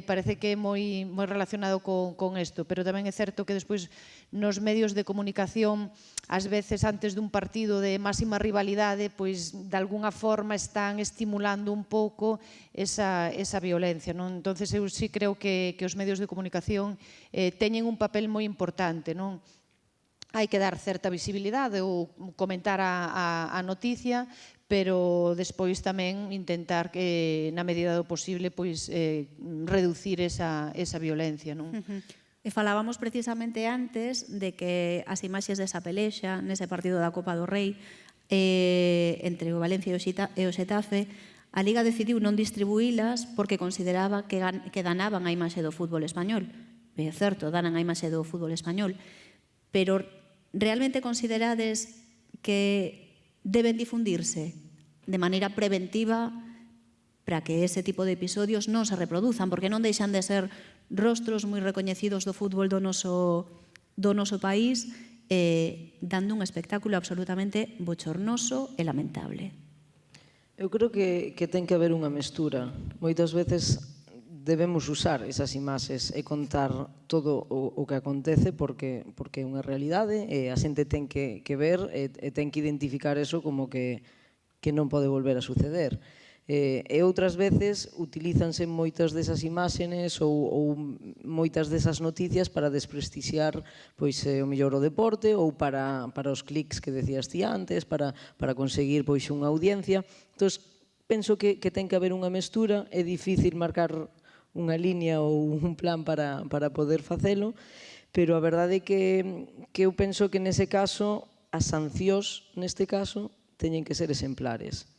parece que é moi relacionado con isto, pero tamén é certo que despois nos medios de comunicación ás veces antes dun partido de máxima rivalidade, pois de alguna forma están estimulando un pouco esa violencia, non? Entonces eu sí creo que os medios de comunicación teñen un papel moi importante, non? Hai que dar certa visibilidade ou comentar a noticia, pero despois tamén intentar que na medida do posible pois reducir esa violencia, non? E falábamos precisamente antes de que as imaxes desa pelexa nese partido da Copa do Rei entre o Valencia e o Xetafe, a Liga decidiu non distribuílas porque consideraba que danaban a imaxe do fútbol español. É certo, danan a imaxe do fútbol español, pero realmente considerades que deben difundirse de maneira preventiva para que ese tipo de episodios non se reproduzan, porque non deixan de ser rostros moi recoñecidos do fútbol do noso país, dando un espectáculo absolutamente bochornoso e lamentable. Eu creo que ten que haber unha mestura. Moitas veces debemos usar esas imaxes e contar todo o que acontece porque é unha realidade e a xente ten que ver e ten que identificar eso como que non pode volver a suceder. E outras veces utilízanse moitas desas imágenes ou moitas desas noticias para desprestixiar pois o mellor o deporte ou para os clics que decías ti antes, para conseguir pois unha audiencia. Entón, penso que ten que haber unha mestura, é difícil marcar unha liña ou un plan para poder facelo, pero a verdade é que eu penso que nese caso as sancións, neste caso, teñen que ser exemplares.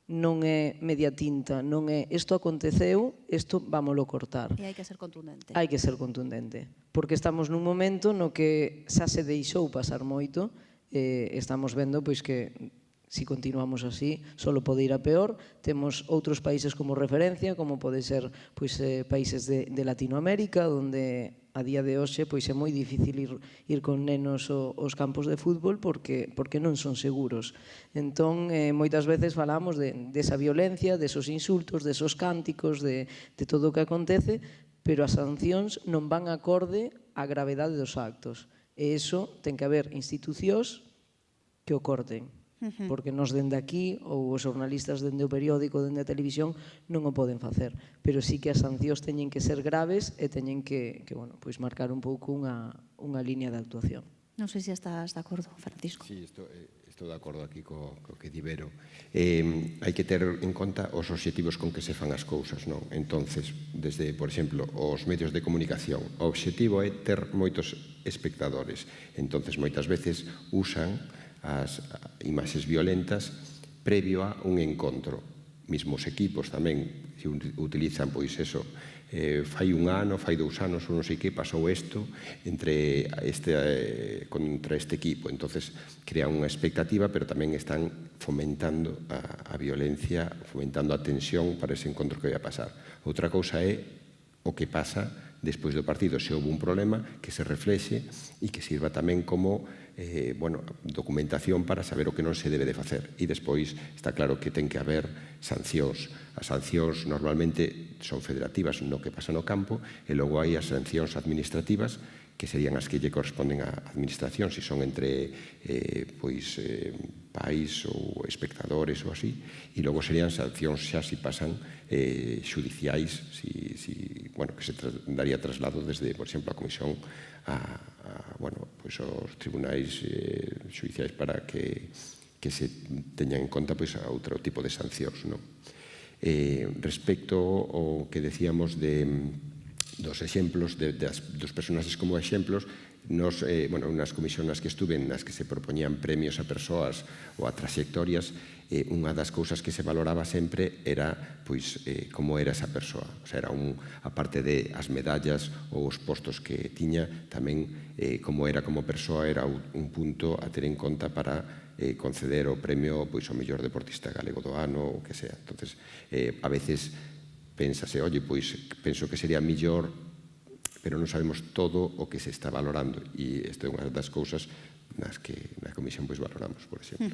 Non é media tinta, non é isto aconteceu, isto vámolo cortar. E hai que ser contundente. Hai que ser contundente, porque estamos nun momento no que xa se deixou pasar moito, estamos vendo pois que si continuamos así, solo pode ir a peor. Temos outros países como referencia, como pode ser pois países de Latinoamérica, onde a día de hoxe pois é moi difícil ir con nenos aos campos de fútbol porque non son seguros. Entón, moitas veces falamos desa violencia, desos insultos, desos cánticos, de todo o que acontece, pero as sancións non van acorde á gravedade dos actos. E iso ten que haber institucións que o corten, porque nos dende aquí, ou os xornalistas dende o periódico, dende a televisión, non o poden facer. Pero sí que as sancións teñen que ser graves e teñen que marcar un pouco unha liña de actuación. Non sei se estás de acordo, Francisco. Sí, estou de acordo aquí co que di Vero. Hai que ter en conta os obxectivos con que se fan as cousas, non? Entonces, desde, por exemplo, os medios de comunicación, o obxectivo é ter moitos espectadores. Entonces, moitas veces usan as imaxes violentas previo a un encontro. Mismos equipos tamén utilizan, pois eso, fai un ano, fai 2 anos, ou non sei que, pasou isto contra este equipo. Entonces, crean unha expectativa, pero tamén están fomentando a violencia, fomentando a tensión para ese encontro que vai a pasar. Outra cousa é o que pasa despois do partido, se houve un problema, que se reflexe e que sirva tamén como documentación para saber o que non se debe de facer. E despois está claro que ten que haber sancións. As sancións normalmente son federativas no que pasa no campo e logo hai as sancións administrativas que serían as que lle corresponden á administración, se son entre pais ou espectadores ou así, e logo serían sancións xa se pasan xudiciais, que se daría traslado desde, por exemplo, a Comisión aos tribunais xudiciais para que se teñan en conta outro tipo de sancións. Respecto ao que decíamos dos exemplos, dos personaxes como exemplos, nas comisións nas que estuve, nas que se propoñían premios a persoas ou a trayectorias, unha das cousas que se valoraba sempre era como era esa persoa. Era aparte de as medallas ou os postos que tiña, tamén como era como persoa era un punto a ter en conta para conceder o premio ao mellor deportista galego do ano ou que sea. Entonces, a veces pénsase, penso que sería millor, pero non sabemos todo o que se está valorando, e isto é unha das cousas nas que na comisión valoramos, por exemplo.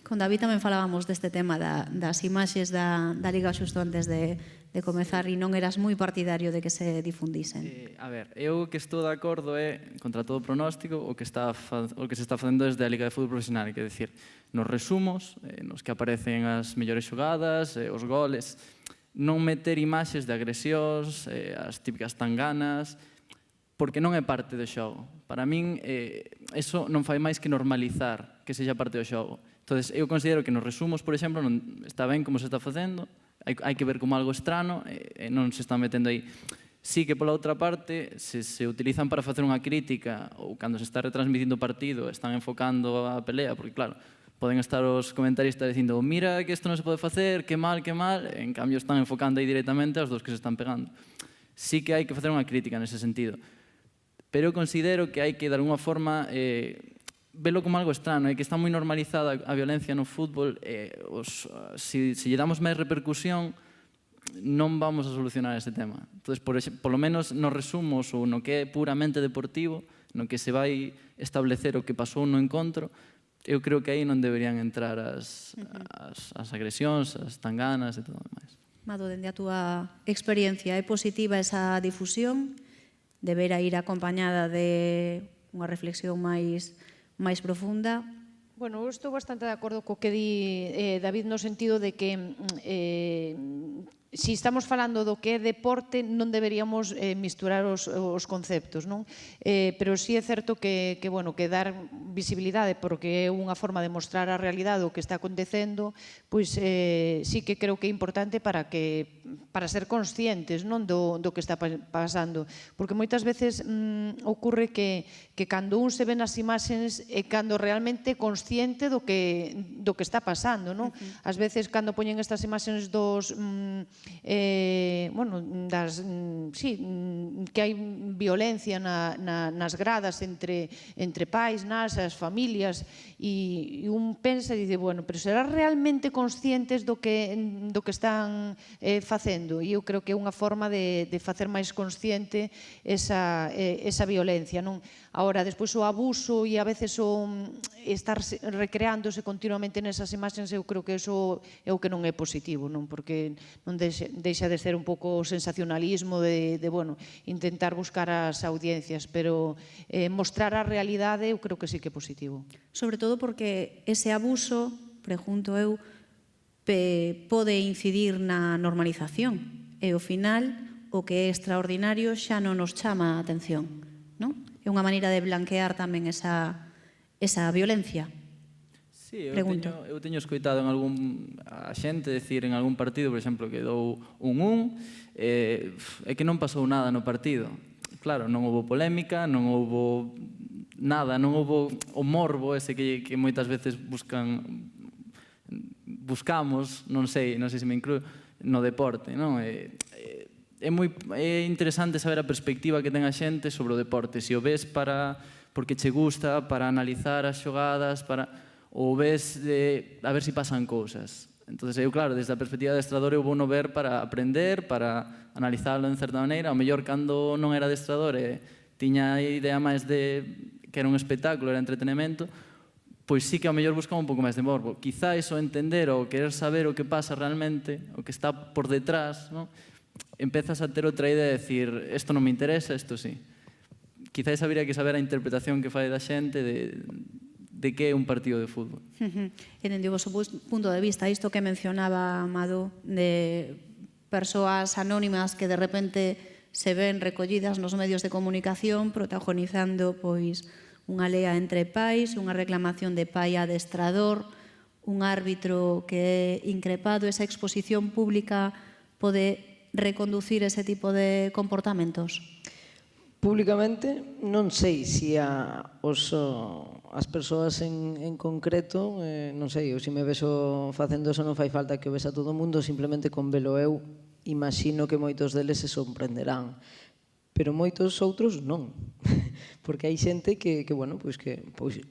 Con David tamén falábamos deste tema das imaxes da Liga xusto antes de comezar, e non eras moi partidario de que se difundisen. A ver, eu que estou de acordo é, contra todo pronóstico, o que se está facendo desde a Liga de Fútbol Profesional, que é dicir, nos resumos, nos que aparecen as mellores xogadas, os goles, non meter imaxes de agresións, as típicas tanganas, porque non é parte do xogo. Para min, eso non fai máis que normalizar que sexa parte do xogo. Entón, eu considero que nos resumos, por exemplo, non está ben como se está facendo, hai que ver como algo estrano, e non se está metendo aí. Sí que, pola outra parte, se utilizan para facer unha crítica, ou cando se está retransmitindo o partido, están enfocando a pelea, porque, claro, poden estar os comentaristas dicindo mira que isto non se pode facer, que mal, en cambio están enfocando aí directamente aos dos que se están pegando. Sí que hai que facer unha crítica nese sentido, pero eu considero que hai que, de alguma forma, velo como algo estrano, que está moi normalizada a violencia no fútbol, se lle damos máis repercusión, non vamos a solucionar ese tema. Entón, polo menos nos resumos ou no que é puramente deportivo, no que se vai establecer o que pasou no encontro, eu creo que aí non deberían entrar as agresións, as tanganas e todo o demais. Mado, dende a túa experiencia, é positiva esa difusión? Deberá ir acompañada de unha reflexión máis profunda? Bueno, eu estou bastante de acordo co que di David no sentido de que si estamos falando do que é deporte non deberíamos misturar os conceptos, non? Pero sí é certo que dar visibilidade porque é unha forma de mostrar a realidade o que está acontecendo, pois sí que creo que é importante para ser conscientes, non, do que está pasando, porque moitas veces ocurre que cando un se ve nas imaxes é cando realmente consciente do que está pasando, non? Ás veces cando poñen estas imaxes dos que hai violencia nas gradas entre pais, as familias, e un pensa e dice, bueno, pero será realmente conscientes do que están facendo? E eu creo que é unha forma de facer máis consciente esa violencia, non? Ahora, despois o abuso e a veces o estar recreándose continuamente nesas imaxes, eu creo que eso é o que non é positivo, non? Porque non deixa de ser un pouco o sensacionalismo de intentar buscar as audiencias, pero mostrar a realidade eu creo que sí que é positivo. Sobre todo porque ese abuso, pregunto eu, pode incidir na normalización e ao final o que é extraordinario xa non nos chama a atención, non? É unha maneira de blanquear tamén esa violencia. Sí, eu teño escoitado en a xente decir en algún partido, por exemplo, que dou 1-1, e que non pasou nada no partido. Claro, non houve polémica, non houve nada, non houve o morbo ese que moitas veces buscamos, non sei se me inclúo, no deporte, non? É interesante saber a perspectiva que ten a xente sobre o deporte, se o ves porque che gusta, para analizar as xogadas, ou ves a ver se pasan cousas. Entón, eu, claro, desde a perspectiva de adestrador, eu vou no ver para aprender, para analizarlo en certa maneira. Ao mellor, cando non era adestrador e tiña a idea máis de que era un espectáculo, era entretenimento, pois sí que ao mellor buscaba un pouco máis de morbo. Quizá iso entender ou querer saber o que pasa realmente, o que está por detrás, non? Empezas a ter outra idea de decir, isto non me interesa, isto sí. Quizás habería que saber a interpretación que fai da xente de que é un partido de fútbol. E dende o vosso punto de vista, isto que mencionaba Amado, de persoas anónimas que de repente se ven recollidas nos medios de comunicación protagonizando pois unha lea entre pais, unha reclamación de pai a adestrador, un árbitro que é increpado, esa exposición pública pode reconducir ese tipo de comportamentos? Públicamente non sei se as persoas en concreto, non sei, ou se me vexo facendo eso non fai falta que o vexa todo o mundo, simplemente con velo eu imagino que moitos deles se sorprenderán, pero moitos outros non, porque hai xente que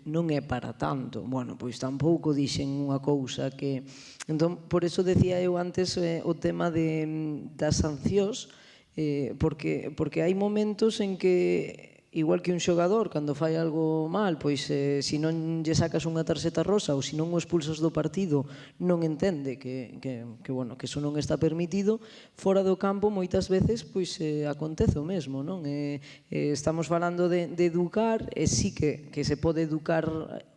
non é para tanto. Bueno, pois tampouco dixen unha cousa que... Entón, por eso decía eu antes o tema das sancións, porque hai momentos en que, igual que un xogador, cando fai algo mal, pois se non lle sacas unha tarxeta rosa ou se non o expulsas do partido, non entende que eso non está permitido. Fora do campo, moitas veces, pois acontece o mesmo, non? Estamos falando de educar, e sí que se pode educar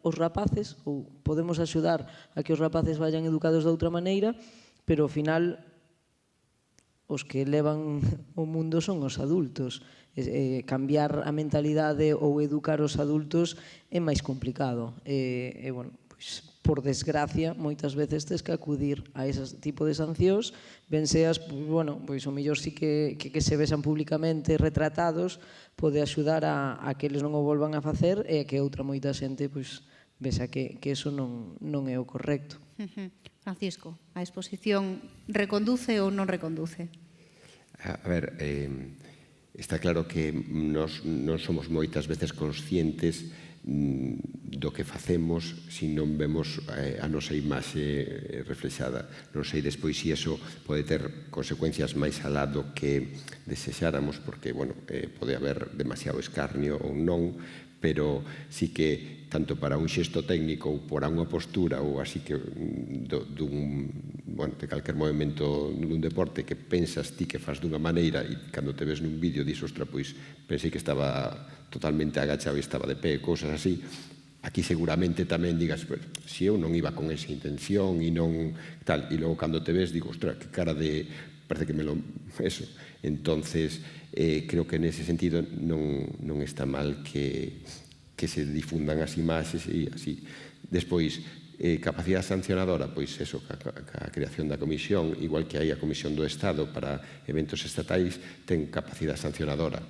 os rapaces, ou podemos axudar a que os rapaces vayan educados de outra maneira, pero ao final os que levan o mundo son os adultos. Cambiar a mentalidade ou educar os adultos é máis complicado. Por desgracia, moitas veces tens que acudir a ese tipo de sancións, ben seas, pois o mellor sí que se vexan públicamente retratados, pode axudar a que eles non o volvan a facer e a que outra moita xente vexa que eso non é o correcto. Francisco, a exposición reconduce ou non reconduce? A ver, está claro que nós non somos moitas veces conscientes do que facemos se non vemos a nosa imaxe reflexada. Non sei despois se iso pode ter consecuencias máis alá do que desexáramos, porque, pode haber demasiado escarnio ou non, pero sí que tanto para un xesto técnico ou para unha postura ou así que de calquer movimento nun deporte que pensas ti que faz dunha maneira e cando te ves nun vídeo dis, ostra, pois pensei que estaba totalmente agachado e estaba de pé, cousas así, aquí seguramente tamén digas, pues, si eu non iba con esa intención e non tal, e logo cando te ves digo, ostras, que cara de, parece que me lo, eso, entonces creo que nese sentido non está mal que se difundan as imaxes e así. Despois, capacidade sancionadora, pois eso, a creación da comisión, igual que hai a Comisión do Estado para eventos estatais, ten capacidade sancionadora.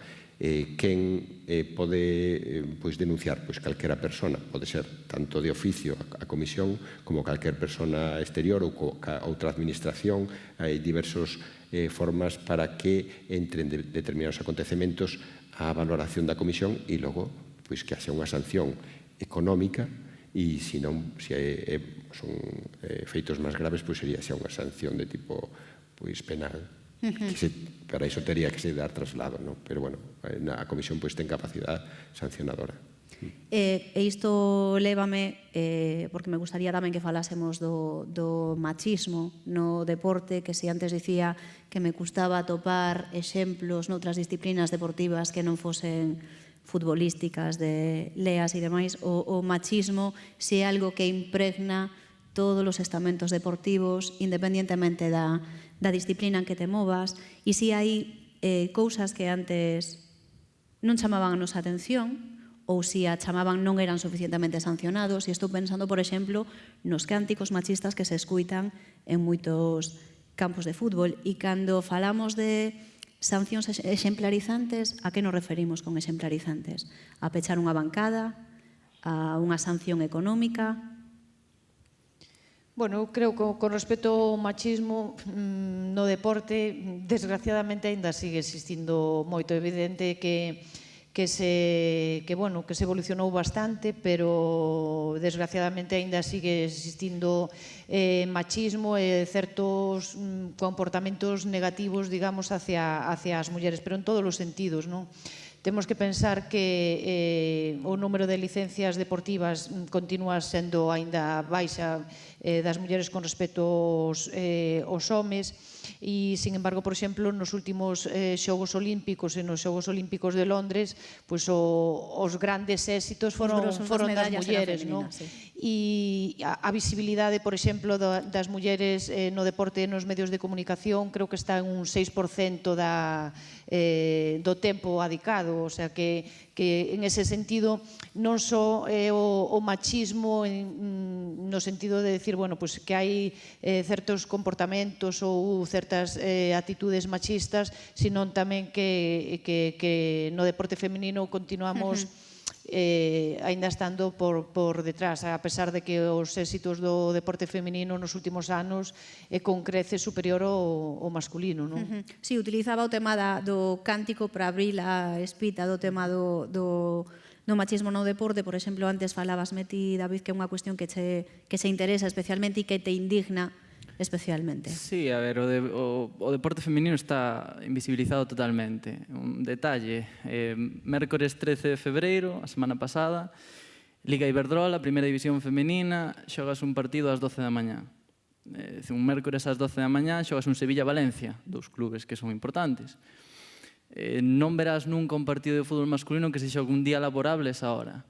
Quen pode denunciar? Pois calquera persona, pode ser tanto de oficio a comisión como calquer persona exterior ou outra administración. Hai diversas formas para que entren determinados acontecementos á valoración da comisión e logo pois que haxa unha sanción económica e se non, se son feitos máis graves, pois sería xa unha sanción de tipo penal. Para iso tería que se dar traslado, pero bueno, a comisión ten capacidade sancionadora. E isto lévame, porque me gustaría tamén que falásemos do machismo no deporte, que si antes dicía que me custaba atopar exemplos noutras disciplinas deportivas que non fosen futbolísticas, de leas e demais, o machismo se é algo que impregna todos os estamentos deportivos, independientemente da disciplina en que te movas, e se hai cousas que antes non chamaban a nosa atención, ou se a chamaban non eran suficientemente sancionados, e estou pensando, por exemplo, nos cánticos machistas que se escuitan en moitos campos de fútbol, e cando falamos de sancións exemplarizantes, a que nos referimos con exemplarizantes? A pechar unha bancada, a unha sanción económica? Bueno, creo que con respecto ao machismo no deporte, desgraciadamente aínda sigue existindo moito. Evidente que se evolucionou bastante, pero desgraciadamente aínda sigue existindo machismo e certos comportamentos negativos, digamos, hacia as mulleres, pero en todos os sentidos, non? Temos que pensar que o número de licencias deportivas continúa sendo aínda baixa das mulleres con respecto aos homes e, sin embargo, por exemplo, nos últimos Xogos Olímpicos e nos Xogos Olímpicos de Londres, pois os grandes éxitos foron das mulleres, non? E a visibilidade, por exemplo, das mulleres no deporte e nos medios de comunicación creo que está en un 6% do tempo adicado, o sea que en ese sentido non só é o machismo no sentido de decir, bueno, pois que hai certos comportamentos ou certas actitudes machistas, sino tamén que no deporte feminino continuamos aínda estando por detrás, a pesar de que os éxitos do deporte feminino nos últimos anos é con crece superior ao masculino, non? Si, utilizaba o tema do cántico para abrir a espita do tema do machismo no deporte. Por exemplo, antes falabasme ti, David, que é unha cuestión que se interesa especialmente e que te indigna especialmente. Sí, a ver, o deporte feminino está invisibilizado totalmente. Un detalle, mércores 13 de febreiro, a semana pasada, Liga Iberdrola, primeira división femenina, xogas un partido ás 12 da mañá. Un mércores ás 12 da mañá xogas un Sevilla-Valencia, dous clubes que son importantes. Non verás nunca un partido de fútbol masculino que se xogue un día laborable esa hora.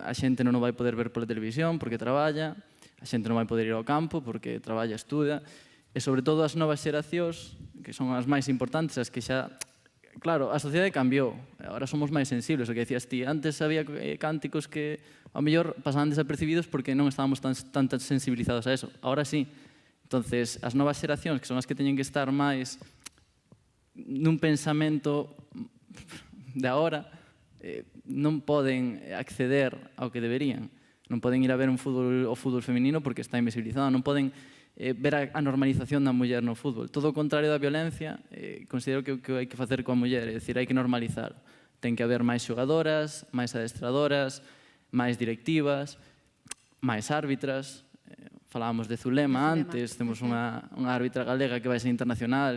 A xente non o vai poder ver pola televisión porque traballa, a xente non vai poder ir ao campo porque traballa, estuda, e sobre todo as novas xeracións, que son as máis importantes, as que xa... Claro, a sociedade cambiou, agora somos máis sensibles, o que decías ti. Antes había cánticos que ao mellor pasaban desapercibidos porque non estábamos tan sensibilizados a eso. Ahora sí. Entonces, as novas xeracións, que son as que teñen que estar máis nun pensamento de agora, non poden acceder ao que deberían. Non poden ir a ver o fútbol feminino porque está invisibilizado, non poden ver a normalización da muller no fútbol. Todo o contrario da violencia, considero que hai que facer coa muller, é dicir, hai que normalizar. Ten que haber máis xogadoras, máis adestradoras, máis directivas, máis árbitras. Falábamos de Zulema antes, temos unha árbitra galega que vai ser internacional,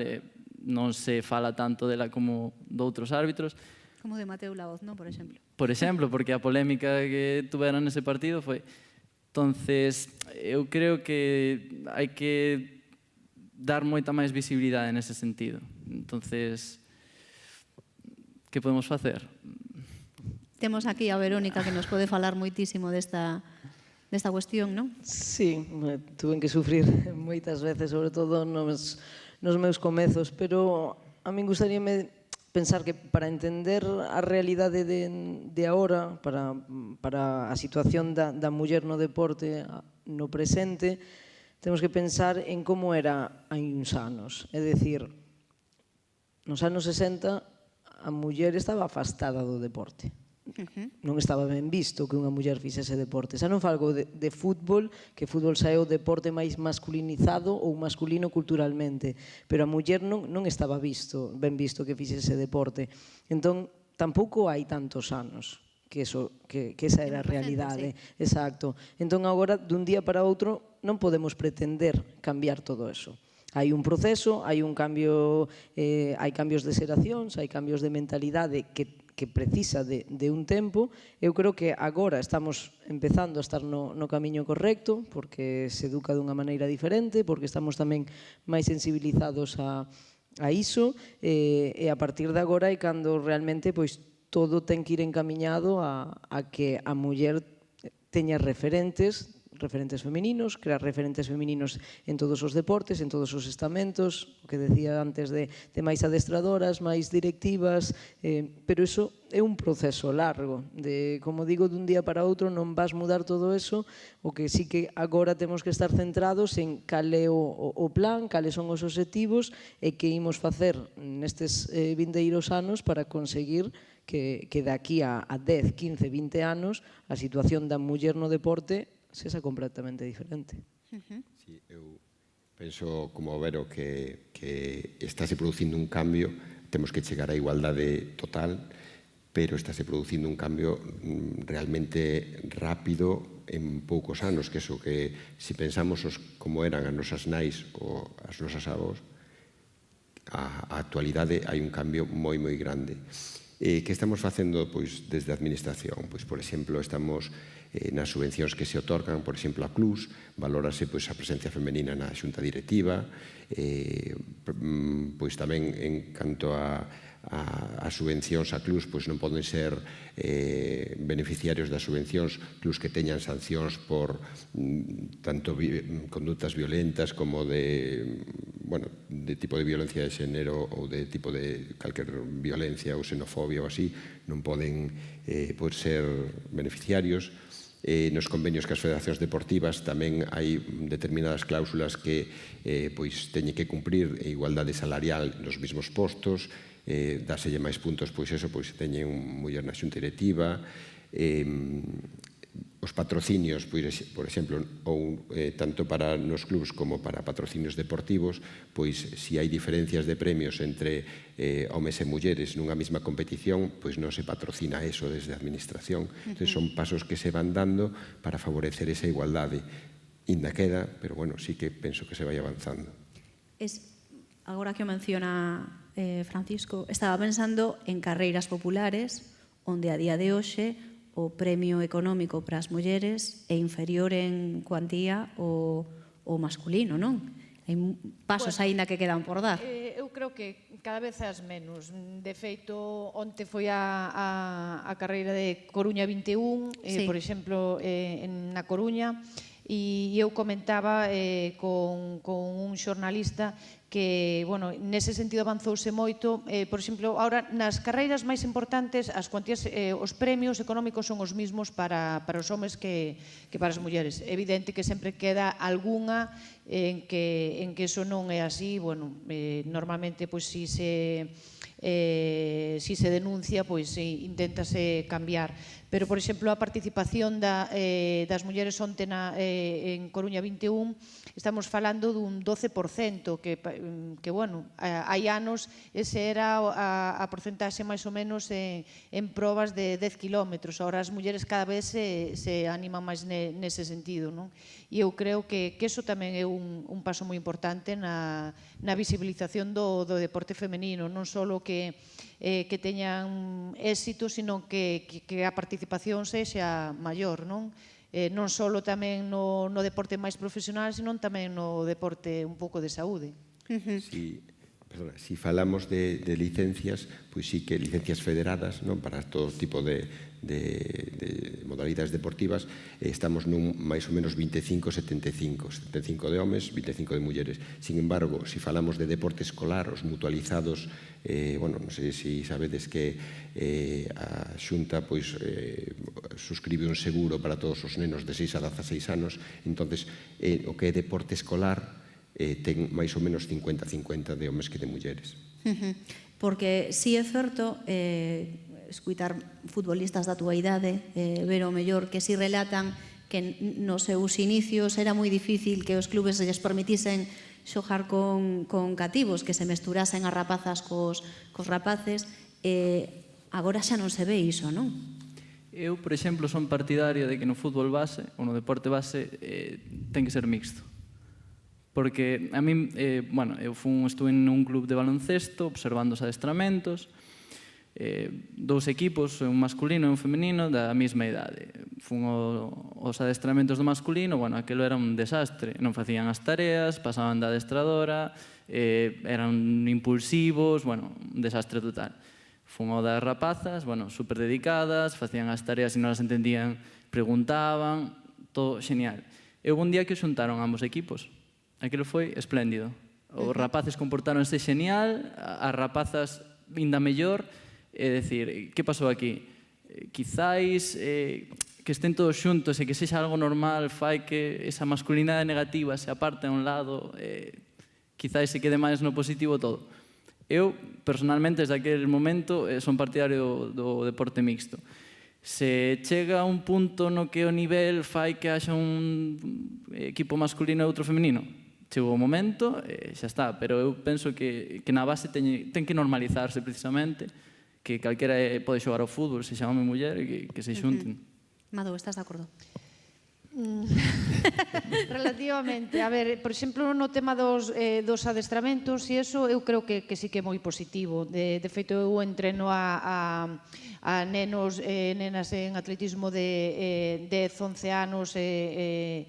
non se fala tanto dela como doutros árbitros. Como de Mateo Laoz, non, por exemplo? Por exemplo, porque a polémica que tuveron nese partido foi... Entonces, eu creo que hai que dar moita máis visibilidade nese sentido. Entonces, que podemos facer? Temos aquí a Verónica que nos pode falar moitísimo desta cuestión, non? Sí, tuve que sufrir moitas veces, sobre todo nos meus comezos, pero a min gustaríame pensar que para entender a realidade de agora, para a situación da muller no deporte no presente, temos que pensar en como era hai uns anos. É dicir, nos anos 60 a muller estaba afastada do deporte. Non estaba ben visto que unha muller fixese deporte. Xa non falgo de fútbol, que fútbol xa é o deporte máis masculinizado ou masculino culturalmente, pero a muller non estaba ben visto que fixese deporte. Entón, tampouco hai tantos anos que esa era a realidade. Exacto. Entón, agora, dun día para outro, non podemos pretender cambiar todo eso. Hai un proceso, hai cambios de xeracións, hai cambios de mentalidade que precisa de un tempo. Eu creo que agora estamos empezando a estar no camiño correcto, porque se educa dunha maneira diferente, porque estamos tamén máis sensibilizados a iso, e a partir de agora é cando realmente todo ten que ir encamiñado a que a muller teña referentes femininos, crear referentes femininos en todos os deportes, en todos os estamentos, o que decía antes de máis adestradoras, máis directivas, pero iso é un proceso largo, como digo, dun día para outro non vas mudar todo eso, o que sí que agora temos que estar centrados en cal é o plan, cales son os obxectivos e que imos facer nestes vindeiros anos para conseguir que daqui a 10, 15, 20 anos a situación da muller no deporte sexa completamente diferente. Sí, eu penso como Vero que estáse producindo un cambio, temos que chegar á igualdade total, pero estáse producindo un cambio realmente rápido en poucos anos, que eso que se pensamos como eran as nosas nais ou as nosas avós, a actualidade hai un cambio moi grande. Que estamos facendo desde a administración? Por exemplo, estamos nas subvencións que se otorgan, por exemplo, a clubs, valórase a presencia femenina na xunta directiva, tamén en canto a subvencións a clubs non poden ser beneficiarios das subvencións clubs que teñan sancións por tanto conductas violentas como de tipo de violencia de xénero ou de tipo de calquer violencia ou xenofobia ou así, non poden ser beneficiarios. Nos convenios que as federacións deportivas tamén hai determinadas cláusulas que teñen que cumprir igualdade salarial nos mesmos postos, dáselle máis puntos se teñen muller na xunta directiva, os patrocinios, por exemplo, ou tanto para nos clubs como para patrocinios deportivos, se hai diferencias de premios entre homes e mulleres nunha mesma competición, non se patrocina eso desde a administración. Son pasos que se van dando para favorecer esa igualdade. Inda queda, pero sí que penso que se vai avanzando. Agora que o menciona Francisco, estaba pensando en carreiras populares onde a día de hoxe o premio económico para as mulleres é inferior en cuantía ao masculino, non? Hai pasos aínda que quedan por dar. Eu creo que cada vez as menos. De feito, onte foi a carreira de Coruña 21, por exemplo, na Coruña, e eu comentaba con un xornalista que, nese sentido avanzouse moito. Por exemplo, ahora nas carreiras máis importantes as cuantías, os premios económicos son os mesmos para os homes que para as mulleres. É evidente que sempre queda algunha en que eso non é así. Normalmente, si se denuncia, inténtase cambiar. Pero, por exemplo, a participación das mulleres onte en Coruña 21, estamos falando dun 12%, que hai anos ese era a porcentaxe máis ou menos en probas de 10 kilómetros. Ahora as mulleres cada vez se animan máis nese sentido, non? E eu creo que eso tamén é un paso moi importante na visibilización do deporte femenino, non só que teñan éxito, sino que a participación sexa maior, non? Non só tamén no deporte máis profesional, sino tamén no deporte un pouco de saúde. Sí, Perdona, si falamos de licencias, pois sí que licencias federadas, non, para todo tipo de modalidades deportivas, estamos nun máis ou menos 25-75, 75 de homes, 25 de mulleres. Sin embargo, si falamos de deporte escolar, os mutualizados, bueno, non sei se sabedes que a Xunta pois suscribe un seguro para todos os nenos de 6 a 16 anos, entonces o que é deporte escolar ten máis ou menos 50-50 de homes que de mulleres. Porque si é certo, escuitar futbolistas da túa idade, ver o mellor que si relatan que nos seus inicios era moi difícil que os clubes lles permitisen xogar con cativos, que se mesturasen as rapazas cos rapaces, agora xa non se ve iso, non? Eu, por exemplo, son partidario de que no fútbol base ou no deporte base ten que ser mixto. Porque a mí, bueno, eu estuve nun club de baloncesto observando os adestramentos, dous equipos, un masculino e un femenino da mesma idade. Fun os adestramentos do masculino, bueno, aquilo era un desastre, non facían as tareas, pasaban da adestradora, eran impulsivos, bueno, un desastre total. Fun o das rapazas, bueno, super dedicadas, facían as tareas e non as entendían, preguntaban, todo genial. E houve un día que xuntaron ambos equipos. Aquilo foi espléndido. Os rapaces comportáronse genial, as rapazas ainda mellor. É dicir, que pasou aquí? Quizáis que estén todos xuntos e que sexa algo normal fai que esa masculinidade negativa se aparte a un lado, quizáis se quede máis no positivo todo. Eu, personalmente, desde aquel momento, son partidario do deporte mixto. Se chega a un punto no que o nivel fai que haxa un equipo masculino e outro femenino, chegou o momento, xa está, pero eu penso que na base ten que normalizarse precisamente, que calquera pode xogar ao fútbol, se xa home e muller, e que se xunten. Mado, estás de acordo? Relativamente, a ver, por exemplo, no tema dos adestramentos e eso, eu creo que sí que é moi positivo. De feito, eu entreno a nenos e nenas en atletismo de 10, 11 anos e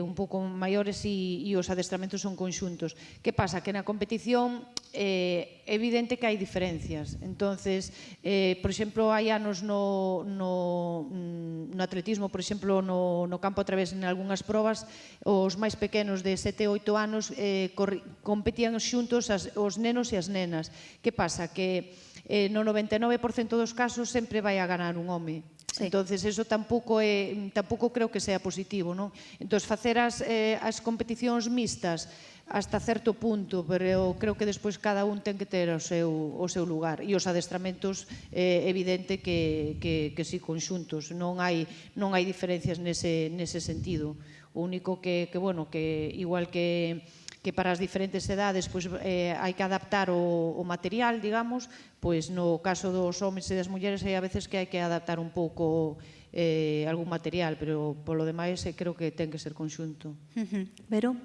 un pouco maiores e os adestramentos son conxuntos. Que pasa? Que na competición é evidente que hai diferencias. Entonces, por exemplo, hai anos no atletismo, por exemplo, no campo a través en algunhas probas, os máis pequenos de 7 e 8 anos competían xuntos os nenos e as nenas. Que pasa? Que no 99% dos casos sempre vai a ganar un home. Sí. Entonces, eso tampouco creo que sea positivo, non? Entón, facer as competicións mixtas hasta certo punto, pero eu creo que despois cada un ten que ter o seu lugar. E os adestramentos, é evidente que si conxuntos, non hai diferencias nese sentido. O único que bueno, que igual que para as diferentes edades hai que adaptar o material, digamos, pois no caso dos homes e das mulleres hai a veces que hai que adaptar un pouco algún material, pero polo demais creo que ten que ser conxunto. Vero?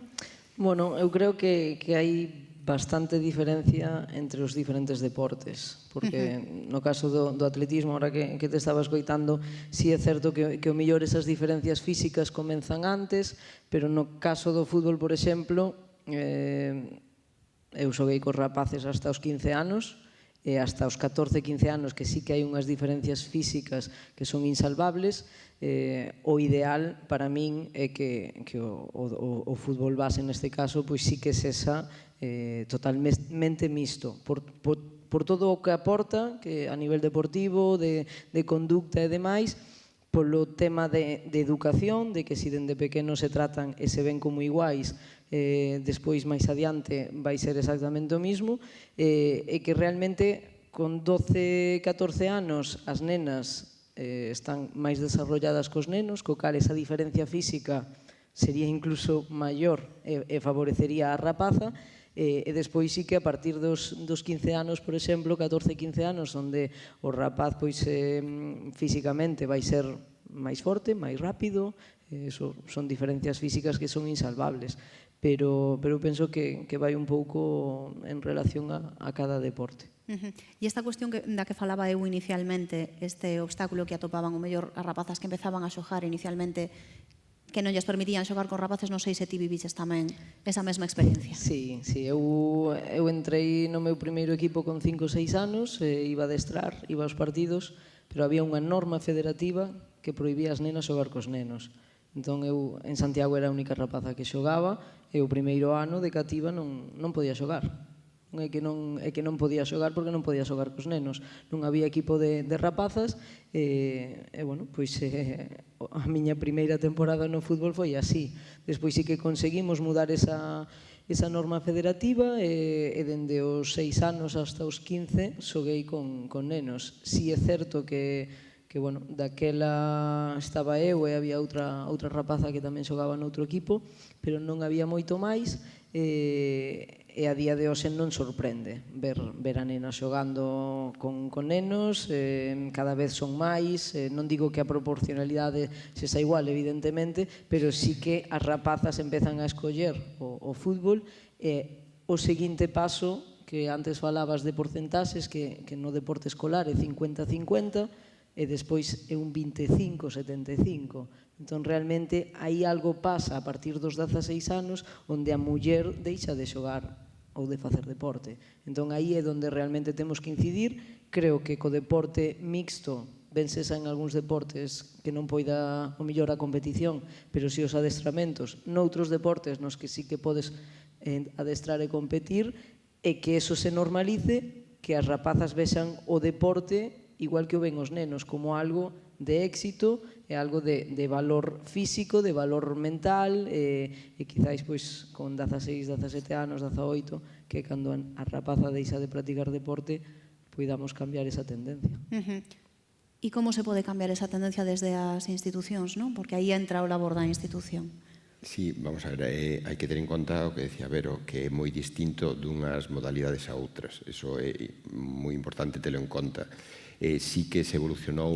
Bueno, eu creo que hai bastante diferencia entre os diferentes deportes, porque no caso do atletismo, ahora que te estaba escoitando, sí é certo que o mellor esas diferencias físicas comenzan antes, pero no caso do fútbol, por exemplo, eu xoguei cos rapaces hasta os 15 anos e hasta os 14-15 anos que sí que hai unhas diferencias físicas que son insalvables. O ideal para min é que o fútbol base neste caso pois sí que sexa totalmente mixto por todo o que aporta que a nivel deportivo, de conducta e demais, polo tema de educación, de que si dende pequenos se tratan e se ven como iguais, despois máis adiante vai ser exactamente o mismo, e que realmente con 12-14 anos as nenas están máis desarrolladas cos nenos, co cal esa diferencia física sería incluso maior e favorecería a rapaza, e despois sí que a partir dos 15 anos, por exemplo, 14-15 anos, onde o rapaz físicamente vai ser máis forte, máis rápido, son diferencias físicas que son insalvables, pero penso que vai un pouco en relación a cada deporte. E esta cuestión da que falaba eu inicialmente, este obstáculo que atopaban o mellor as rapazas que empezaban a xogar inicialmente, que non lles permitían xogar cos rapaces, non sei se ti viviches tamén esa mesma experiencia. Sí, eu entrei no meu primeiro equipo con 5 ou 6 anos, iba a adestrar, iba aos partidos, pero había unha norma federativa que prohibía as nenas xogar cos nenos. Entón eu en Santiago era a única rapaza que xogaba e o primeiro ano de cativa non podía xogar. Non é que non podía xogar porque non podía xogar cos nenos. Non había equipo de rapazas e bueno, pois a miña primeira temporada no fútbol foi así. Despois sí que conseguimos mudar esa norma federativa e dende os 6 anos hasta os 15 xoguei con nenos. Si é certo que bueno, daquela estaba eu e había outra rapaza que tamén xogaba noutro equipo, pero non había moito máis e a día de hoxe non sorprende ver a nena xogando con nenos, cada vez son máis, non digo que a proporcionalidade sexa igual, evidentemente, pero sí que as rapazas empezan a escoller o fútbol e o seguinte paso, que antes falabas de porcentaxes, que no deporte escolar é 50-50, e despois é un 25-75. Entón, realmente, aí algo pasa a partir dos 16 anos onde a muller deixa de xogar ou de facer deporte. Entón, aí é onde realmente temos que incidir. Creo que co deporte mixto, venses en algúns deportes que non poida o mellor a competición, pero si os adestramentos noutros deportes nos que sí que podes adestrar e competir, e que eso se normalice, que as rapazas vexan o deporte igual que o ven os nenos, como algo de éxito e algo de valor físico, de valor mental e quizáis pois con 16, 17 anos, 18, que cando a rapaza deixa de practicar deporte poidamos cambiar esa tendencia. E como se pode cambiar esa tendencia desde as institucións, non? Porque aí entra o labor da institución. Sí, vamos a ver, hai que ter en conta o que decía Vero, que é moi distinto dunhas modalidades a outras. Iso é moi importante telo en conta. Sí que se evolucionou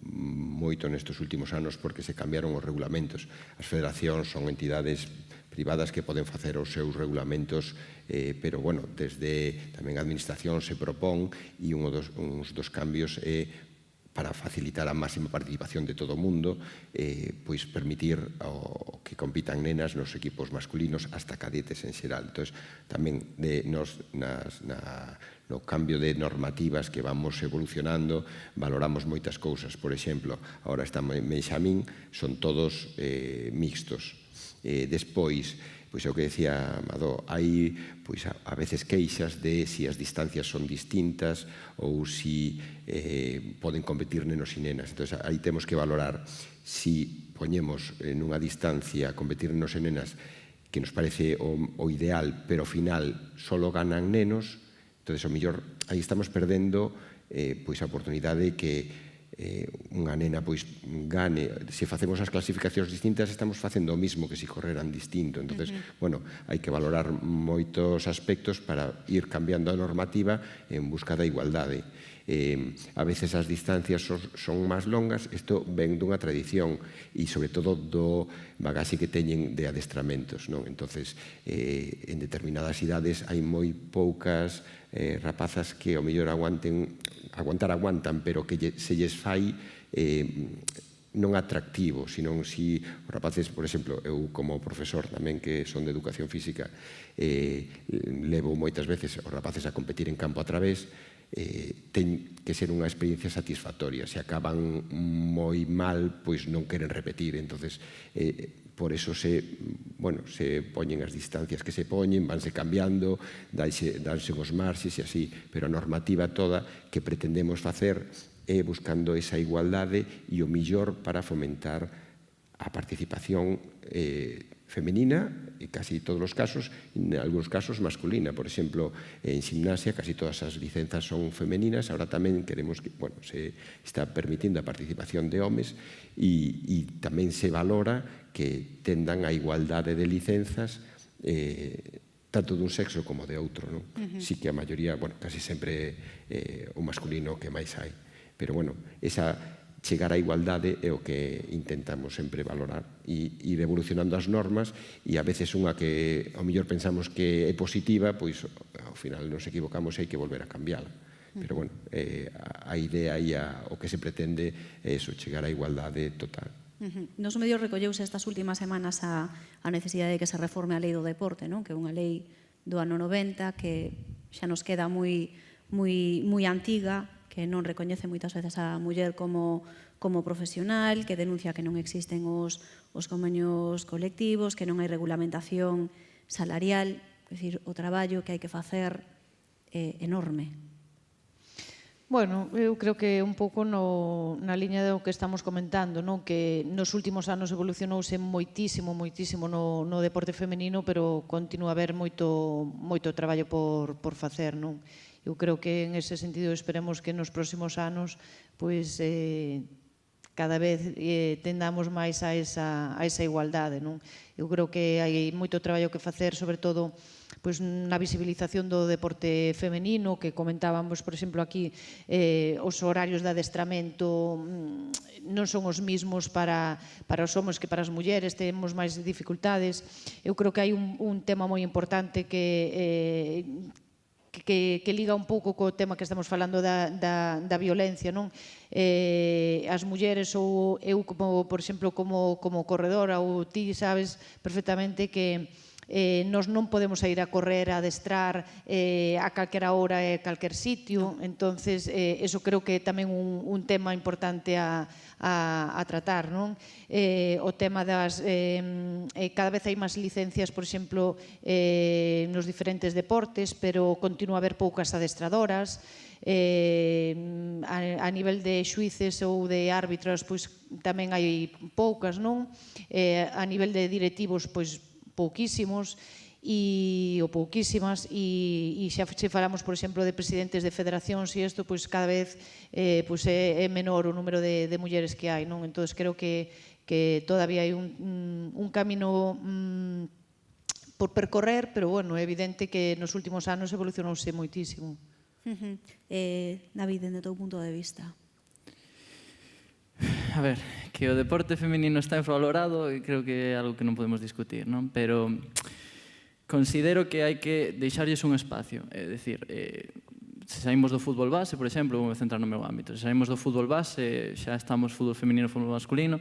moito nestes últimos anos porque se cambiaron os regulamentos. As federacións son entidades privadas que poden facer os seus regulamentos, pero, bueno, desde tamén a administración se propón e uns dos cambios é para facilitar a máxima participación de todo o mundo, pois permitir que compitan nenas nos equipos masculinos hasta cadetes en xeral. Entón, tamén no cambio de normativas que vamos evolucionando, valoramos moitas cousas. Por exemplo, agora está Benxamín, son todos mixtos. Despois, pois é o que decía Amadó, hai pois a veces queixas de si as distancias son distintas ou si poden competir nenos e nenas. Entón, aí temos que valorar si poñemos nunha distancia competir nenos e nenas que nos parece o ideal, pero ao final só ganan nenos. Entón, ao mellor, aí estamos perdendo pois a oportunidade que unha nena pois gane. Se facemos as clasificacións distintas, estamos facendo o mismo que se correran distinto. Entón, bueno, hai que valorar moitos aspectos para ir cambiando a normativa en busca da igualdade. A veces as distancias son máis longas, isto ven dunha tradición e, sobre todo, do bagaxe que teñen de adestramentos. Entonces, en determinadas idades hai moi poucas rapazas que ao mellor aguantan, pero que se lles fai non atractivo, senón si os rapaces, por exemplo, eu como profesor tamén que son de educación física, levo moitas veces os rapaces a competir en campo a través, ten que ser unha experiencia satisfactoria. Se acaban moi mal, pois non queren repetir. Entonces, por eso se poñen as distancias que se poñen, vanse cambiando, danse os marxes e así, pero a normativa toda que pretendemos facer é buscando esa igualdade e o millor para fomentar a participación femenina, en casi todos os casos, en algúns casos masculina. Por exemplo, en gimnasia casi todas as licenzas son femeninas, ahora tamén queremos que, se está permitindo a participación de homes e tamén se valora que tendan a igualdade de licenzas tanto dun sexo como de outro. Sí que a maioría, casi sempre o masculino que máis hai. Pero, esa chegar á igualdade é o que intentamos sempre valorar e ir evolucionando as normas e a veces unha que ao mellor pensamos que é positiva, pois ao final nos equivocamos e hai que volver a cambiála. Pero, a idea e o que se pretende é eso, chegar á igualdade total. Nos medios recolleuse estas últimas semanas a necesidade de que se reforme a lei do deporte, non? Que é unha lei do ano 90 que xa nos queda moi antiga, que non recoñece moitas veces a muller como profesional, que denuncia que non existen os convenios colectivos, que non hai regulamentación salarial, é dicir, o traballo que hai que facer é enorme. Bueno, eu creo que un pouco na liña do que estamos comentando, non? Que nos últimos anos evolucionouse moitísimo no deporte femenino, pero continúa a haber moito traballo por facer, non? Eu creo que en ese sentido esperemos que nos próximos anos pois cada vez tendamos máis a esa igualdade, non? Eu creo que hai moito traballo que facer, sobre todo pois na visibilización do deporte femenino, que comentábamos, por exemplo, aquí os horarios de adestramento non son os mismos para os homens que para as mulleres, temos máis dificultades. Eu creo que hai un tema moi importante que liga un pouco co tema que estamos falando da violencia, non? As mulleres ou eu, por exemplo, como corredora, ou ti sabes perfectamente que nós non podemos ir a correr, a adestrar a calquera hora e a calquer sitio, entonces eso creo que é tamén un tema importante a tratar, non? O tema das cada vez hai máis licencias, por exemplo, nos diferentes deportes, pero continúa a haber poucas adestradoras. A nivel de xuíces ou de árbitros, pois tamén hai poucas, non? A nivel de directivos, pois pouquísimos ou pouquísimas, e xa falamos, por exemplo, de presidentes de federacións e isto, pois cada vez pois é menor o número de mulleres que hai, non? Entón, creo que todavía hai un camino por percorrer, pero, bueno, é evidente que nos últimos anos evolucionouse moitísimo. David, dende o teu punto de vista? A ver, que o deporte feminino está infravalorado creo que é algo que non podemos discutir, non? Pero considero que hai que deixarlles un espacio, é dicir, se saímos do fútbol base, por exemplo, vou centrar no meu ámbito, se saímos do fútbol base, xa estamos fútbol feminino, fútbol masculino,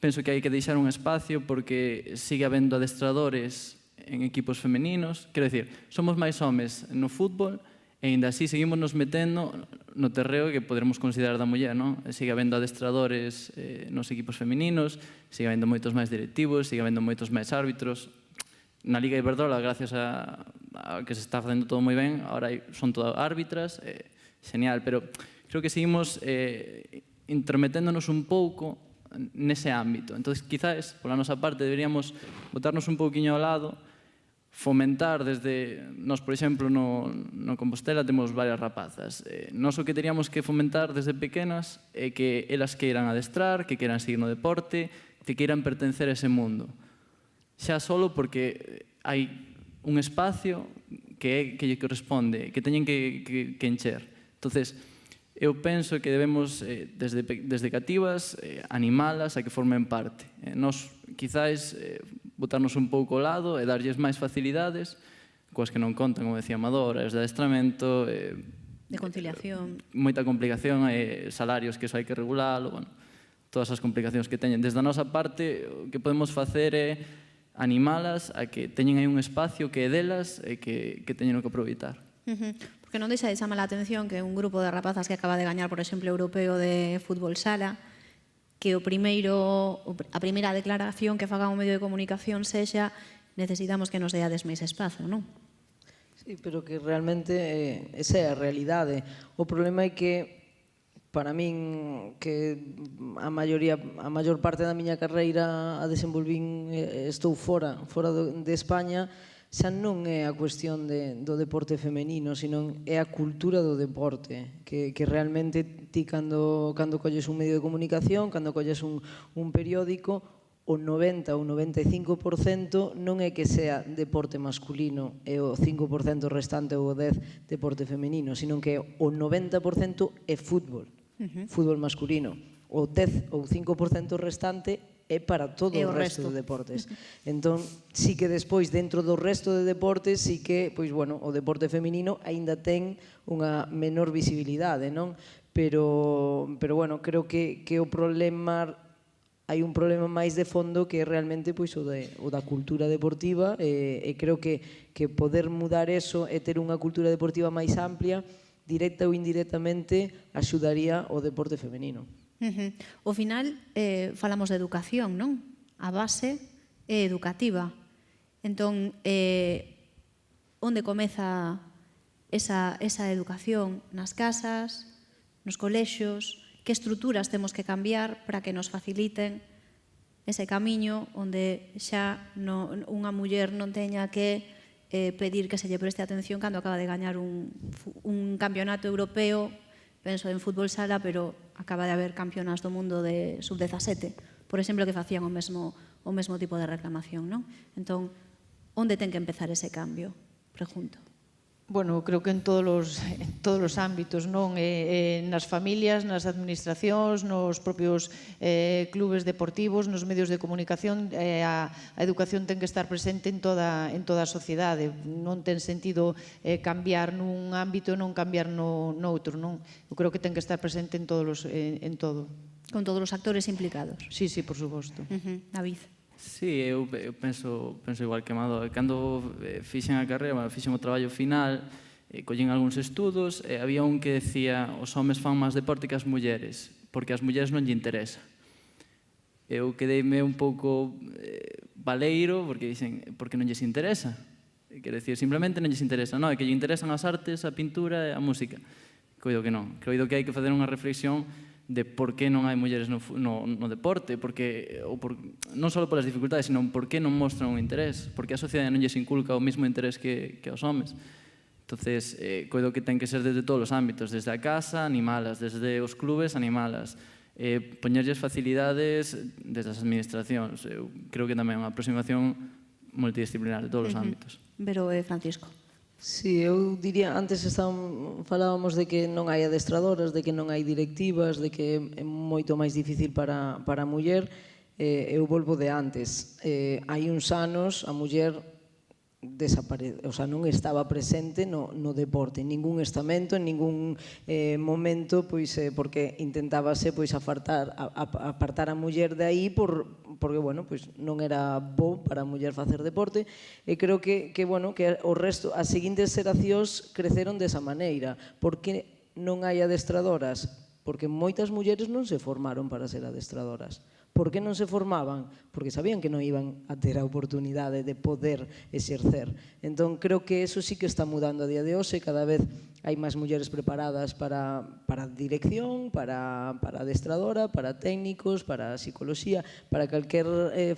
penso que hai que deixar un espacio porque sigue habendo adestradores en equipos femeninos, quero dicir, somos máis homes no fútbol, e ainda así seguimos nos metendo no terreo que poderemos considerar da muller, non? Sigue habendo adestradores nos equipos femeninos, sigue habendo moitos máis directivos, sigue habendo moitos máis árbitros. Na Liga Iberdrola, gracias a que se está facendo todo moi ben, agora son todas árbitras, genial, pero creo que seguimos intermeténdonos un pouco nese ámbito. Entón, quizás, pola nosa parte, deberíamos botarnos un pouquiño ao lado, fomentar desde... Nós, por exemplo, no Compostela temos varias rapazas. Nós o que teríamos que fomentar desde pequenas é que elas queiran adestrar, que queiran seguir no deporte, que queiran pertencer a ese mundo. Xa solo porque hai un espacio que lle corresponde, que teñen que encher. Entonces, eu penso que debemos, desde cativas, animalas a que formen parte. Nós, quizás, botarnos un pouco ao lado e darlles máis facilidades, coas que non contan, como decía Amador, as de adestramento, de conciliación, moita complicación, salarios que iso hai que regulalo, bueno, todas as complicacións que teñen. Desde a nosa parte, o que podemos facer é animalas a que teñen aí un espacio que é delas e que teñen que aproveitar. Porque non deixa de chamar a atención que un grupo de rapazas que acaba de gañar, por exemplo, o europeo de fútbol sala, que a primeira declaración que faga un medio de comunicación sexa necesitamos que nos deades máis espazo, non? Sí, pero que realmente esa é a realidade. O problema é que para min que a maior parte da miña carreira a desenvolvín, estou fora de España, xa non é a cuestión do deporte femenino, sino é a cultura do deporte, que realmente ti cando colles un medio de comunicación, cando colles un periódico, o 90 ou 95% non é que sea deporte masculino e o 5% restante ou o 10% deporte femenino, sino que o 90% é fútbol, fútbol masculino. O 10 ou 5% restante é para todo o resto de deportes. Entón, sí que despois, dentro do resto de deportes, sí que, pois, bueno, o deporte feminino aínda ten unha menor visibilidade, non? Pero bueno, creo que o problema hai un problema máis de fondo que é realmente pois, o da cultura deportiva e creo que poder mudar eso e ter unha cultura deportiva máis amplia, directa ou indirectamente, axudaría o deporte femenino. Ao final, falamos de educación, non? A base é educativa. Entón, onde comeza esa educación? Nas casas, nos colexios, que estruturas temos que cambiar para que nos faciliten ese camiño onde xa unha muller non teña que pedir que se lle preste atención cando acaba de gañar un campeonato europeo, penso en fútbol sala, pero acaba de haber campeonas do mundo de sub-17, por exemplo, que facían o mesmo tipo de reclamación, non? Entón, onde ten que empezar ese cambio? Pregunto. Bueno, creo que en todos os ámbitos, non? Nas familias, nas administracións, nos propios clubes deportivos, nos medios de comunicación, a educación ten que estar presente en toda a sociedade. Non ten sentido cambiar nun ámbito e non cambiar noutro, non? Eu creo que ten que estar presente en todo. Con todos os actores implicados. Sí, por suposto. David. Sí, eu penso igual que Amador. Cando fixen a carreira, fixen o traballo final, collín algúns estudos, había un que decía os homes fan máis deporte que as mulleres, porque as mulleres non lle interesa. Eu quedeime un pouco baleiro, porque dicen, porque non lles interesa? Quero dicir, simplemente non lles interesa. Non, é que lle interesan as artes, a pintura e a música. Coido que non. Coido que hai que facer unha reflexión de por que non hai mulleres no deporte, non só polas dificultades, sino por que non mostran un interés, porque a sociedade non lles inculca o mesmo interés que aos homes. Entonces, coido que ten que ser desde todos os ámbitos, desde a casa, animalas, desde os clubes, animalas, poñerlles facilidades desde as administracións. Eu creo que tamén unha aproximación multidisciplinar de todos os ámbitos. Pero, Francisco. Sí, eu diría, antes falábamos de que non hai adestradoras, de que non hai directivas, de que é moito máis difícil para a muller. Eu volvo de antes. Hai uns anos a muller non estaba presente no deporte, en ningún estamento, en ningún momento, porque intentábase apartar a muller de aí porque non era bo para a muller facer deporte, e creo que o resto, as seguintes xeracións creceron desa maneira. Por que non hai adestradoras? Porque moitas mulleres non se formaron para ser adestradoras. Por que non se formaban? Porque sabían que non iban a ter a oportunidade de poder exercer. Entón, creo que eso sí que está mudando a día de hoxe. Cada vez hai máis mulleres preparadas para dirección, para adestradora, para técnicos, para psicología, para calquer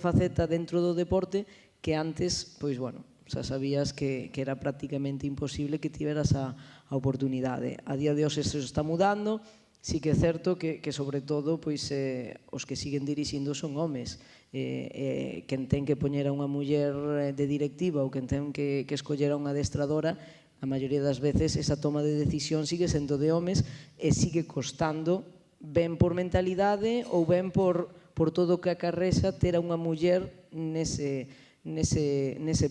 faceta dentro do deporte que antes, xa sabías que era prácticamente imposible que tiveras a oportunidade. A día de hoxe eso está mudando. Sí que é certo que sobre todo os que siguen dirixindo son homes. Quen ten que poñer a unha muller de directiva ou quen ten que escoller a unha adestradora, a maioría das veces esa toma de decisión sigue sendo de homes e sigue costando, ben por mentalidade ou ben por todo o que acarrexa ter a unha muller nese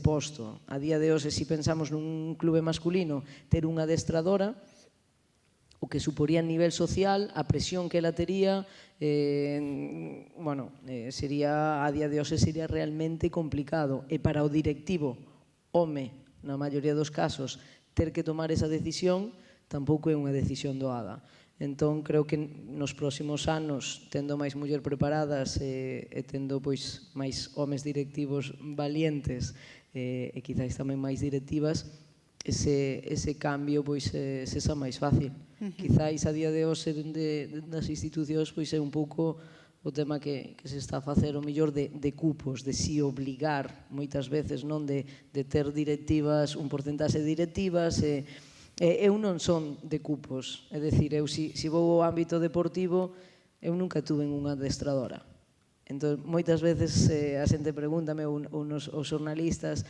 posto. A día de hoxe, se pensamos nun clube masculino, ter unha adestradora, o que suporía a nivel social, a presión que ela tería, sería, a día de hoxe sería realmente complicado. E para o directivo, home, na maioría dos casos, ter que tomar esa decisión tampouco é unha decisión doada. Entón, creo que nos próximos anos, tendo máis muller preparadas e tendo máis homes directivos valientes e quizáis tamén máis directivas, ese cambio sexa máis fácil. Quizáis a día de hoxe das institucións é un pouco o tema que se está a facer o mellor de cupos, de si obligar moitas veces non de ter directivas, un porcentaxe de directivas. Eu non son de cupos, é dicir, eu se vou ao ámbito deportivo, eu nunca tuve unha adestradora. Entón, moitas veces a xente pregúntame, ou os xornalistas,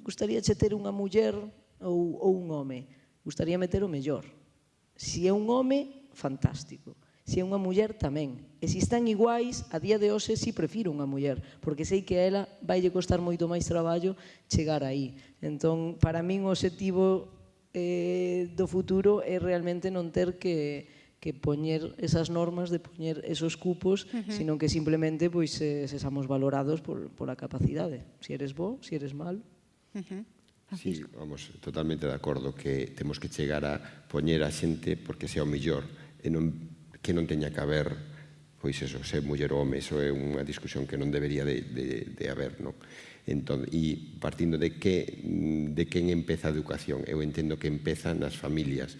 gustaríache ter unha muller ou un home? Gustaríame ter o mellor. Se é un home, fantástico. Se é unha muller, tamén. E se están iguais, a día de hoxe si prefiro unha muller, porque sei que a ela vai lle costar moito máis traballo chegar aí. Entón, para min o obxectivo do futuro é realmente non ter que poñer esas normas, de poñer esos cupos, sino que simplemente pois sesamos valorados pola capacidade. Si eres bo, si eres malo. Sí, vamos, totalmente de acordo que temos que chegar a poñer a xente porque sea o millor e que non teña que haber, pois eso, ser muller ou home, eso é unha discusión que non debería de haber, non? Entón, e partindo de quen empeza a educación, eu entendo que empeza nas familias,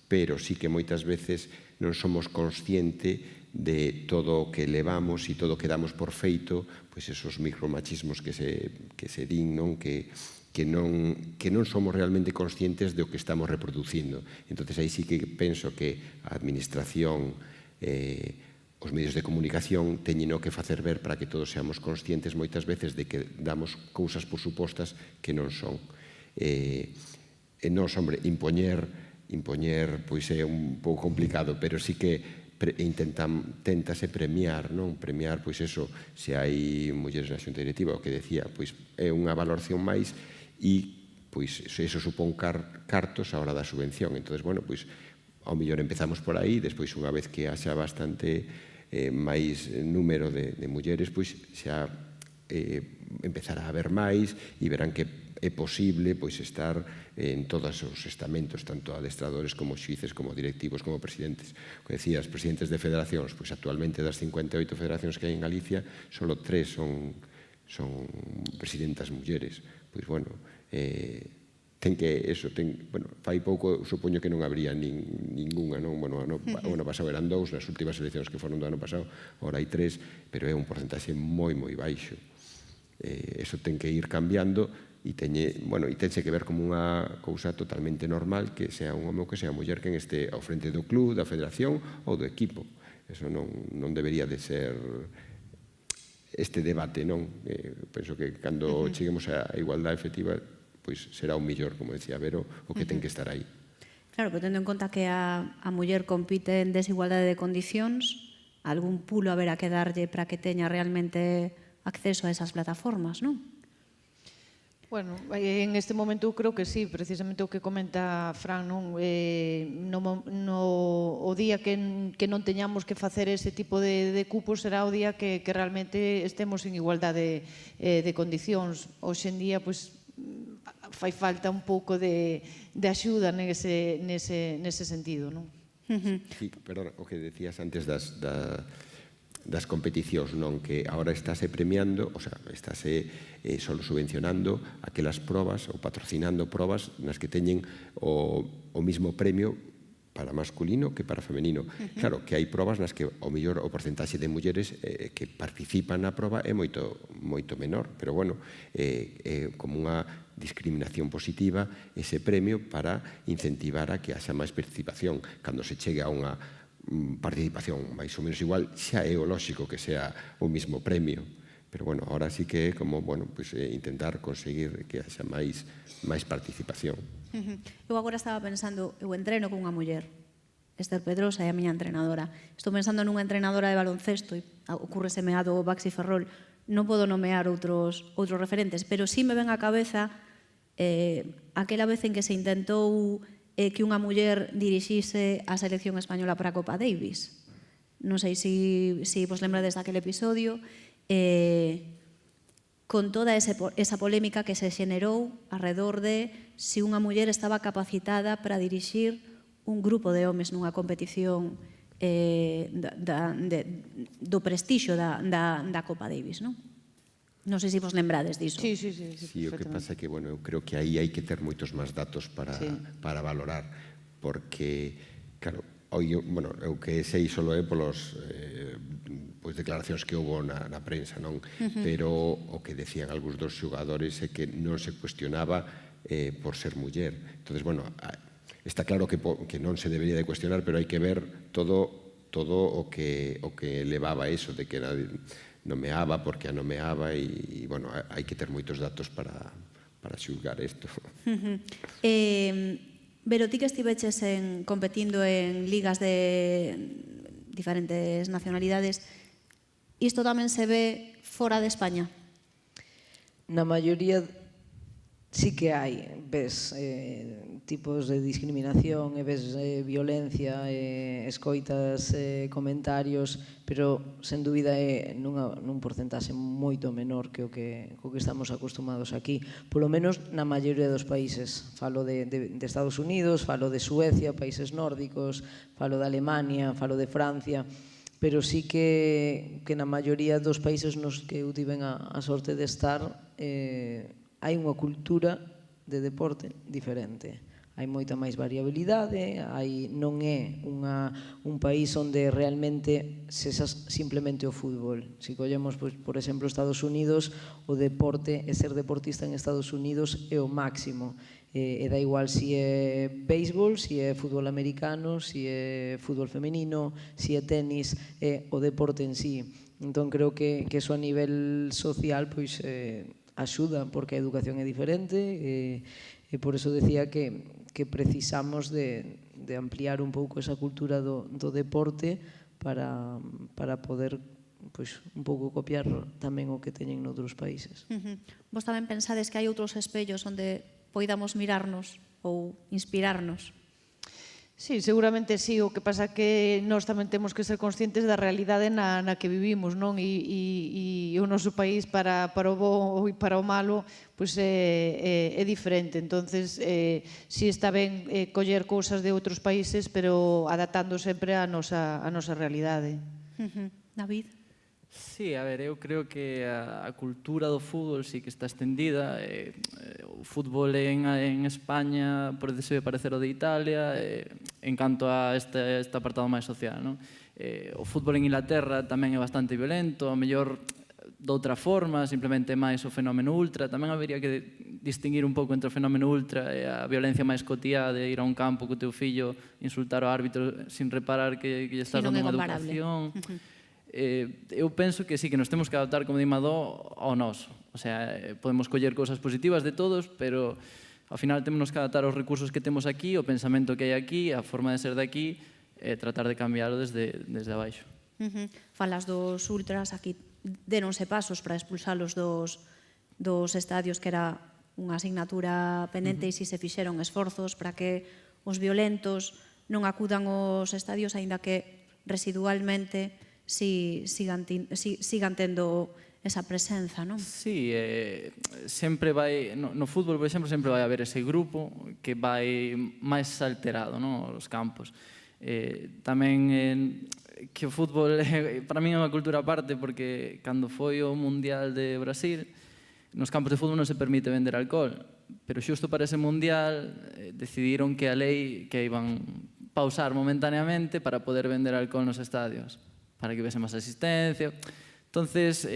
pero sí que moitas veces non somos consciente de todo o que levamos e todo o que damos por feito, pois esos micromachismos que se din, non? Que non somos realmente conscientes do que estamos reproducindo. Entón, aí sí que penso que a administración, os medios de comunicación teñen o que facer ver para que todos seamos conscientes moitas veces de que damos cousas por supostas que non son. E non, hombre, impoñer pois é un pouco complicado, pero sí que tentase premiar, non? Premiar, pois eso, se hai mulleres na xunta directiva, o que decía, pois é unha valoración máis e pois eso supón cartos a hora da subvención. Entón, bueno, pois ao mellor empezamos por aí, despois unha vez que haxa bastante máis número de mulleres, pois xa empezará a haber máis e verán que é posible pois estar en todos os estamentos, tanto adestradores como xuíces, como directivos, como presidentes. Como decías, presidentes de federacións, pois actualmente das 58 federacións que hai en Galicia, só 3 son presidentas mulleres. Pois, bueno, fai pouco supoño que non habría ningunha, non? Bueno, o ano pasado eran 2, nas últimas eleccións que foron do ano pasado, agora hai 3, pero é un porcentaxe moi baixo. Eso ten que ir cambiando e tense que ver como unha cousa totalmente normal que sea un home ou que sea muller que este ao frente do club, da federación ou do equipo. Eso non debería de ser este debate, non? Penso que cando cheguemos á igualdade efectiva pois será o millor, como decía Vero, o que ten que estar aí. Claro, pero tendo en conta que a muller compite en desigualdade de condicións, algún pulo haberá que darlle para que teña realmente acceso a esas plataformas, non? Bueno, en este momento creo que sí, precisamente o que comenta Fran, non? O día que non teñamos que facer ese tipo de cupos será o día que realmente estemos en igualdade de condicións. Hoxe en día, pois, fai falta un pouco de axuda nese sentido, non? Sí, perdón, o que decías antes das competicións, non? Que agora estáse premiando, o sea, estáse solo subvencionando aquelas probas ou patrocinando probas nas que teñen o mismo premio para masculino que para femenino. Claro, que hai probas nas que o mellor o porcentaxe de mulleres que participan na proba é moito menor, pero bueno, é como unha discriminación positiva ese premio para incentivar a que haxa máis participación. Cando se chegue a unha participación máis ou menos igual, xa é o lóxico que sea o mismo premio. Pero, bueno, ahora sí que é como, bueno, pues intentar conseguir que haxa máis participación. Eu agora estaba pensando, eu entreno cunha muller, Esther Pedrosa é a miña entrenadora. Estou pensando nunha entrenadora de baloncesto e ocurreseme a do Baxi Ferrol. Non podo nomear outros referentes, pero sí me ven á cabeza aquela vez en que se intentou que unha muller dirixise a selección española para a Copa Davis. Non sei se vos lembrades daquele episodio, con toda esa polémica que se xenerou alrededor de se unha muller estaba capacitada para dirixir un grupo de homes nunha competición do prestixio da Copa Davis, non? Non sei se vos lembrades diso. Sí, o que pasa é que, bueno, eu creo que aí hai que ter moitos máis datos para valorar, porque, claro, eu que sei solo é polos declaracións que houve na prensa, non? Pero o que decían algúns dos xogadores é que non se cuestionaba por ser muller. Entonces, bueno, está claro que non se debería de cuestionar, pero hai que ver todo o que levaba eso, de que nomeaba, porque a nomeaba, e, bueno, hai que ter moitos datos para xulgar isto. Pero ti que estiveches competindo en ligas de diferentes nacionalidades, isto tamén se ve fora de España? Na maioría sí que hai, ves tipos de discriminación e ves violencia, escoitas comentarios, pero sen dúbida é nun porcentaxe moito menor que o que estamos acostumados aquí, polo menos na maioría dos países. Falo de Estados Unidos, falo de Suecia, países nórdicos, falo de Alemania, falo de Francia, pero sí que na maioría dos países nos que eu tiven a sorte de estar hai unha cultura de deporte diferente. Hai moita máis variabilidade, non é un país onde realmente sexas simplemente o fútbol. Se collemos, por exemplo, Estados Unidos, o deporte e ser deportista en Estados Unidos é o máximo. E da igual si é béisbol, si é fútbol americano, si é fútbol femenino, si é tenis, é o deporte en sí. Entón creo que eso a nivel social pois axuda, porque a educación é diferente e por eso decía que precisamos de ampliar un pouco esa cultura do deporte para poder un pouco copiar tamén o que teñen noutros países. Vos tamén pensades que hai outros espellos onde poidamos mirarnos ou inspirarnos? Sí, seguramente sí, o que pasa que nós tamén temos que ser conscientes da realidade na que vivimos, non? E o noso país para o bo e para o malo pois é diferente. Entonces, sí está ben coller cousas de outros países, pero adaptando sempre a nosa realidade. David? Sí, a ver, eu creo que a cultura do fútbol sí que está extendida. O fútbol en España pode parecer o de Italia en canto a este apartado máis social, non? O fútbol en Inglaterra tamén é bastante violento, a mellor de outra forma, simplemente máis o fenómeno ultra. Tamén habería que distinguir un pouco entre o fenómeno ultra e a violencia máis cotiá de ir a un campo co teu fillo, insultar ao árbitro sin reparar que lle estás dando unha educación. Eu penso que sí, que nos temos que adaptar, como di Madó, ao noso. O sea, podemos coller cousas positivas de todos, pero ao final temos que adaptar os recursos que temos aquí, o pensamento que hai aquí, a forma de ser de aquí, e tratar de cambiarlo desde abaixo. Falas dos ultras, aquí déronse pasos para expulsalos dos estadios, que era unha asignatura pendente, e si se fixeron esforzos para que os violentos non acudan aos estadios, aínda que residualmente sigan tendo esa presenza, non? Sí, sempre vai, no fútbol, por exemplo, sempre vai haber ese grupo que vai máis alterado, non, os campos. Tamén que o fútbol para min é unha cultura aparte, porque cando foi o Mundial de Brasil, nos campos de fútbol non se permite vender alcohol, pero xusto para ese Mundial decidiron que a lei que iban pausar momentaneamente para poder vender alcohol nos estadios, para que vese máis asistencia. Entonces,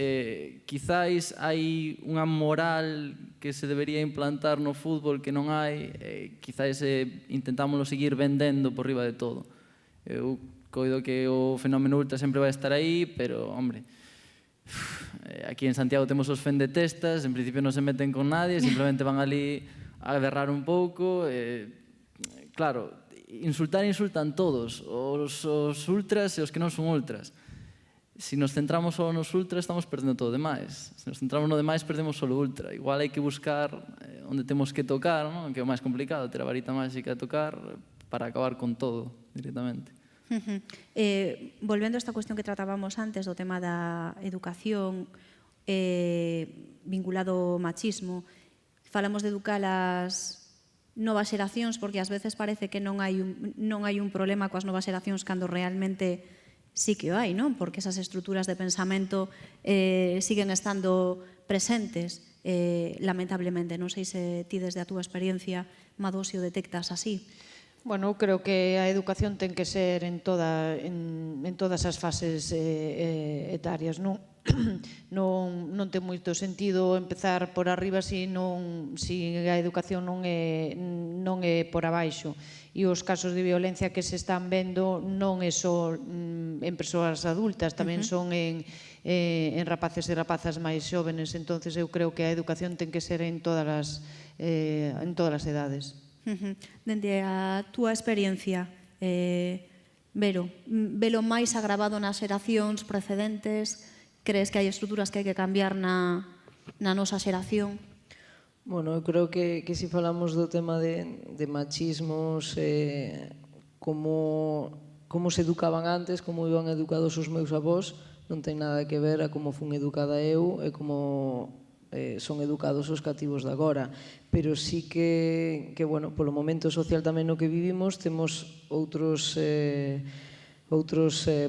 quizáis hai unha moral que se debería implantar no fútbol que non hai, quizáis intentámoslo seguir vendendo por riba de todo. Eu coido que o fenómeno ultra sempre vai estar aí, pero, hombre, aquí en Santiago temos os fendetestas, en principio non se meten con nadie, simplemente van ali a berrar un pouco. Claro, insultan todos, os ultras e os que non son ultras. Se nos centramos só nos ultras, estamos perdendo todo o demais. Se nos centramos no demais, perdemos só o ultra. Igual hai que buscar onde temos que tocar, non? Que é o máis complicado, ter a varita máxica de tocar para acabar con todo directamente. Volvendo a esta cuestión que tratábamos antes do tema da educación vinculado ao machismo, falamos de educar as novas xeracións, porque ás veces parece que non hai un problema coas novas xeracións cando realmente sí que o hai, non? Porque esas estruturas de pensamento siguen estando presentes, lamentablemente. Non sei se ti desde a túa experiencia, Madó, se o detectas así. Bueno, creo que a educación ten que ser en todas as fases etarias, non? Non ten moito sentido empezar por arriba se a educación non é por abaixo. E os casos de violencia que se están vendo non é só en persoas adultas, tamén son en rapaces e rapazas máis xóvenes. Entonces eu creo que a educación ten que ser en todas as edades. Dende a túa experiencia, velo máis agravado nas xeracións precedentes? Crees que hai estruturas que hai que cambiar na nosa xeración? Bueno, eu creo que se falamos do tema de machismos, como se educaban antes, como iban educados os meus avós, non ten nada que ver a como fun educada eu e como son educados os cativos de agora. Pero sí que bueno, polo momento social tamén no que vivimos, temos outros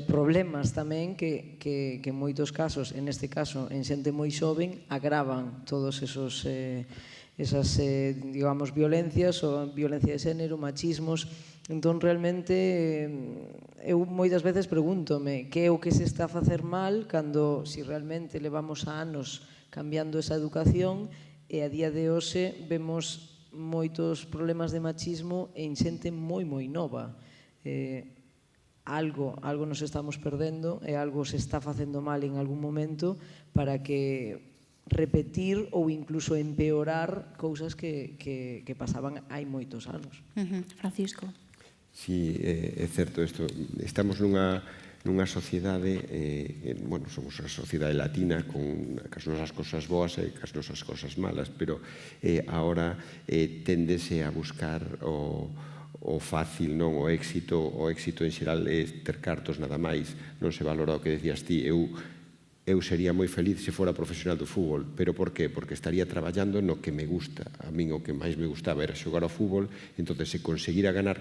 problemas tamén que en moitos casos, en este caso en xente moi xoven, agravan todos esas digamos, violencias, ou violencia de xénero, machismos. Entón, realmente, eu moitas veces pregúntome que é o que se está a facer mal cando, si realmente levamos anos cambiando esa educación e a día de hoxe vemos moitos problemas de machismo en xente moi nova. Algo nos estamos perdendo e algo se está facendo mal en algún momento para que repetir ou incluso empeorar cousas que pasaban hai moitos anos. Francisco. Sí, é certo isto. Estamos nunha sociedade, bueno, somos unha sociedade latina con as nosas cosas boas e as nosas cosas malas, pero agora téndese a buscar o fácil, non o éxito en xeral é ter cartos nada máis, non se valora o que decías ti. Eu sería moi feliz se fora profesional do fútbol, pero por qué? Porque estaría traballando no que me gusta. A min o que máis me gustaba era xogar ao fútbol, entón se conseguira gañar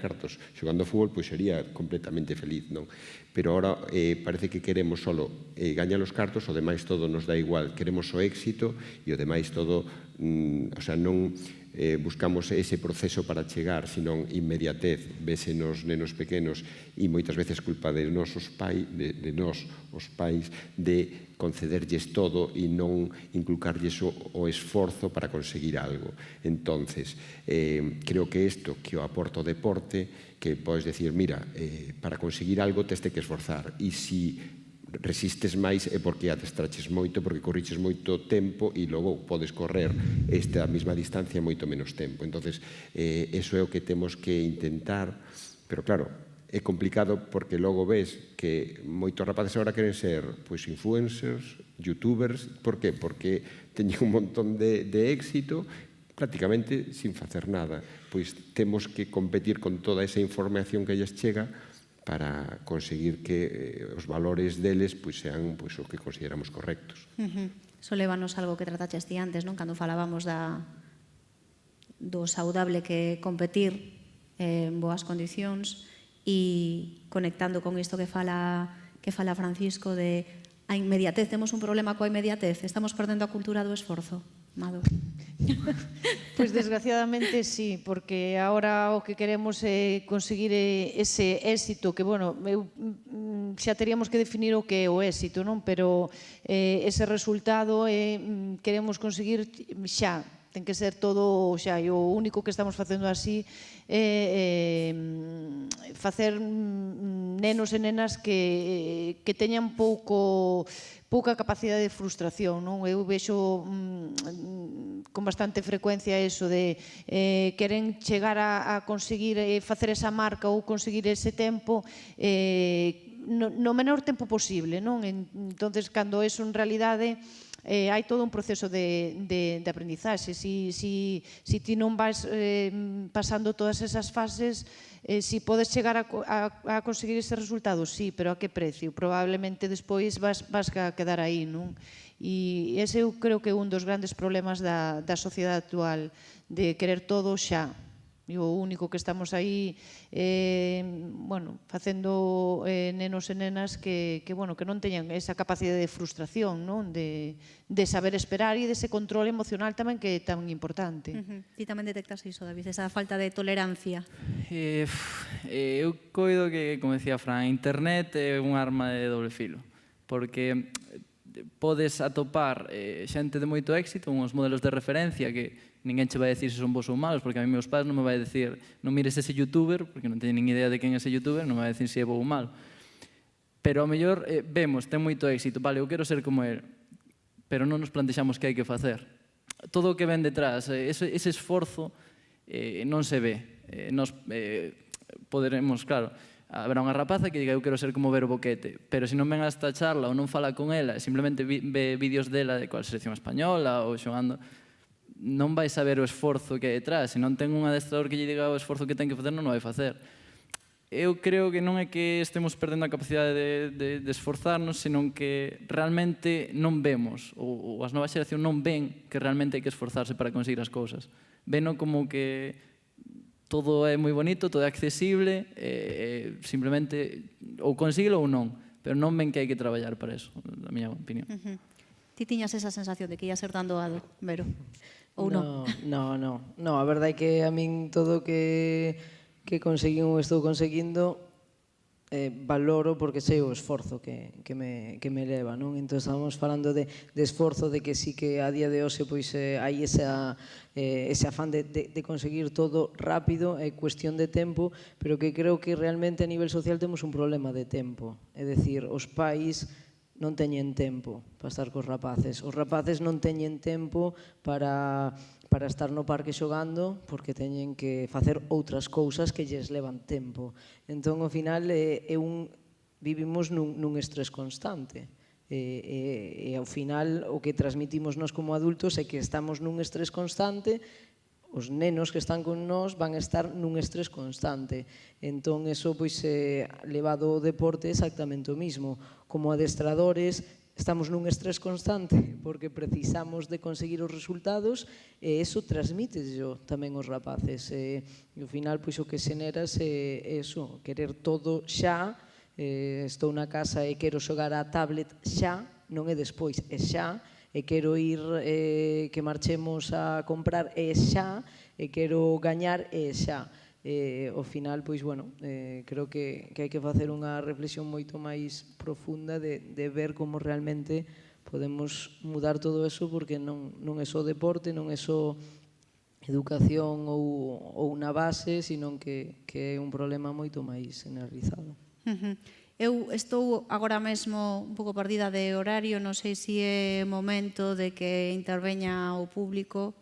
cartos xogando ao fútbol, pois sería completamente feliz, non? Pero ahora parece que queremos solo gañar os cartos, o demais todo nos dá igual. Queremos o éxito e o demais todo, o sea, non buscamos ese proceso para chegar, senón inmediatez, vese nos nenos pequenos e moitas veces culpa de nós os pais, de concederlles todo e non inculcarlles o esforzo para conseguir algo. Entonces, creo que isto que o aporta o deporte, que podes decir, mira, para conseguir algo teste que esforzar, e se resistes máis é porque adestraches moito, porque corriches moito tempo e logo podes correr esta mesma distancia en moito menos tempo. Entonces, eso é o que temos que intentar, pero claro, é complicado porque logo ves que moitos rapaces agora queren ser influencers, youtubers. Por qué? Porque teñen un montón de éxito prácticamente sin facer nada. Pois temos que competir con toda esa información que lles chega para conseguir que os valores deles sean os que consideramos correctos. Iso lévanos algo que trataches ti antes, non? Cando falábamos do saudable que competir en boas condicións e conectando con isto que fala Francisco de a inmediatez. Temos un problema coa inmediatez. Estamos perdendo a cultura do esforzo. Mado. Pois desgraciadamente sí, porque agora o que queremos é conseguir ese éxito que, bueno, xa teríamos que definir o que é o éxito, non? Pero ese resultado queremos conseguir xa, ten que ser todo xa, e o único que estamos facendo así é facer nenos e nenas que teñan pouca capacidade de frustración, non? Eu vexo con bastante frecuencia eso de queren chegar a conseguir facer esa marca ou conseguir ese tempo no menor tempo posible, non? Entonces, cando eso en realidade hai todo un proceso de aprendizaxe. Si ti non vas pasando todas esas fases, si podes chegar a conseguir ese resultado, sí, pero a que precio? Probablemente despois vas a quedar aí, non? E ese eu creo que é un dos grandes problemas da sociedade actual, de querer todo xa. E o único que estamos aí facendo nenos e nenas que non teñan esa capacidade de frustración, de saber esperar e dese control emocional tamén que é tan importante. Ti tamén detectas iso, David, esa falta de tolerancia? Eu coido que, como decía Fran, internet é un arma de doble filo, porque podes atopar xente de moito éxito, uns modelos de referencia que ninguén che vai decir se son bons ou malos, porque a mí meus pais non me vai decir non mires ese youtuber, porque non teñen nin idea de quen é ese youtuber, non me vai decir se é bo ou malo. Pero ao mellor vemos, ten moito éxito, vale, eu quero ser como ele, pero non nos plantexamos que hai que facer. Todo o que ven detrás, ese esforzo non se ve. Nos poderemos, claro, haberá unha rapaza que diga eu quero ser como Vero Boquete, pero se non ven a esta charla ou non fala con ela, simplemente ve vídeos dela de coa selección española ou xogando, non vai saber o esforzo que hai detrás. Se non ten un adestrador que lle diga o esforzo que ten que facer, non o vai facer. Eu creo que non é que estemos perdendo a capacidade de esforzarnos, senón que realmente non vemos, ou as novas xeracións non ven que realmente hai que esforzarse para conseguir as cousas. Veno como que todo é moi bonito, todo é accesible, simplemente ou consíguelo ou non, pero non ven que hai que traballar para eso, na miña opinión. Ti tiñas esa sensación de que ia ser tan doado, Vero? Ou non? No, a verdade é que a min todo o que conseguín ou estou conseguindo valoro porque sei o esforzo que me leva, non? Entón estábamos falando de esforzo, de que sí que a día de hoxe pois hai ese afán de conseguir todo rápido, é cuestión de tempo, pero que creo que realmente a nivel social temos un problema de tempo. É dicir, os pais non teñen tempo para estar cos rapaces. Os rapaces non teñen tempo para estar no parque xogando porque teñen que facer outras cousas que lles levan tempo. Entón, ao final, vivimos nun estrés constante. E ao final, o que transmitimos nós como adultos é que estamos nun estrés constante, os nenos que están con nós van a estar nun estrés constante. Entón, eso, pois, levado ao deporte, exactamente o mismo. Como adestradores, estamos nun estrés constante porque precisamos de conseguir os resultados e eso transmíteslo tamén aos rapaces. E ao final, pois, o que xeneras é eso, querer todo xa. Estou na casa e quero xogar a tablet xa, non é despois, é xa. E quero ir, que marchemos a comprar, é xa, e quero gañar, é xa. Ao final, pois, bueno, creo que hai que facer unha reflexión moito máis profunda de ver como realmente podemos mudar todo eso, porque non é só deporte, non é só educación ou na base, sino que é un problema moito máis generalizado. Eu estou agora mesmo un pouco perdida de horario, non sei se é momento de que interveña o público.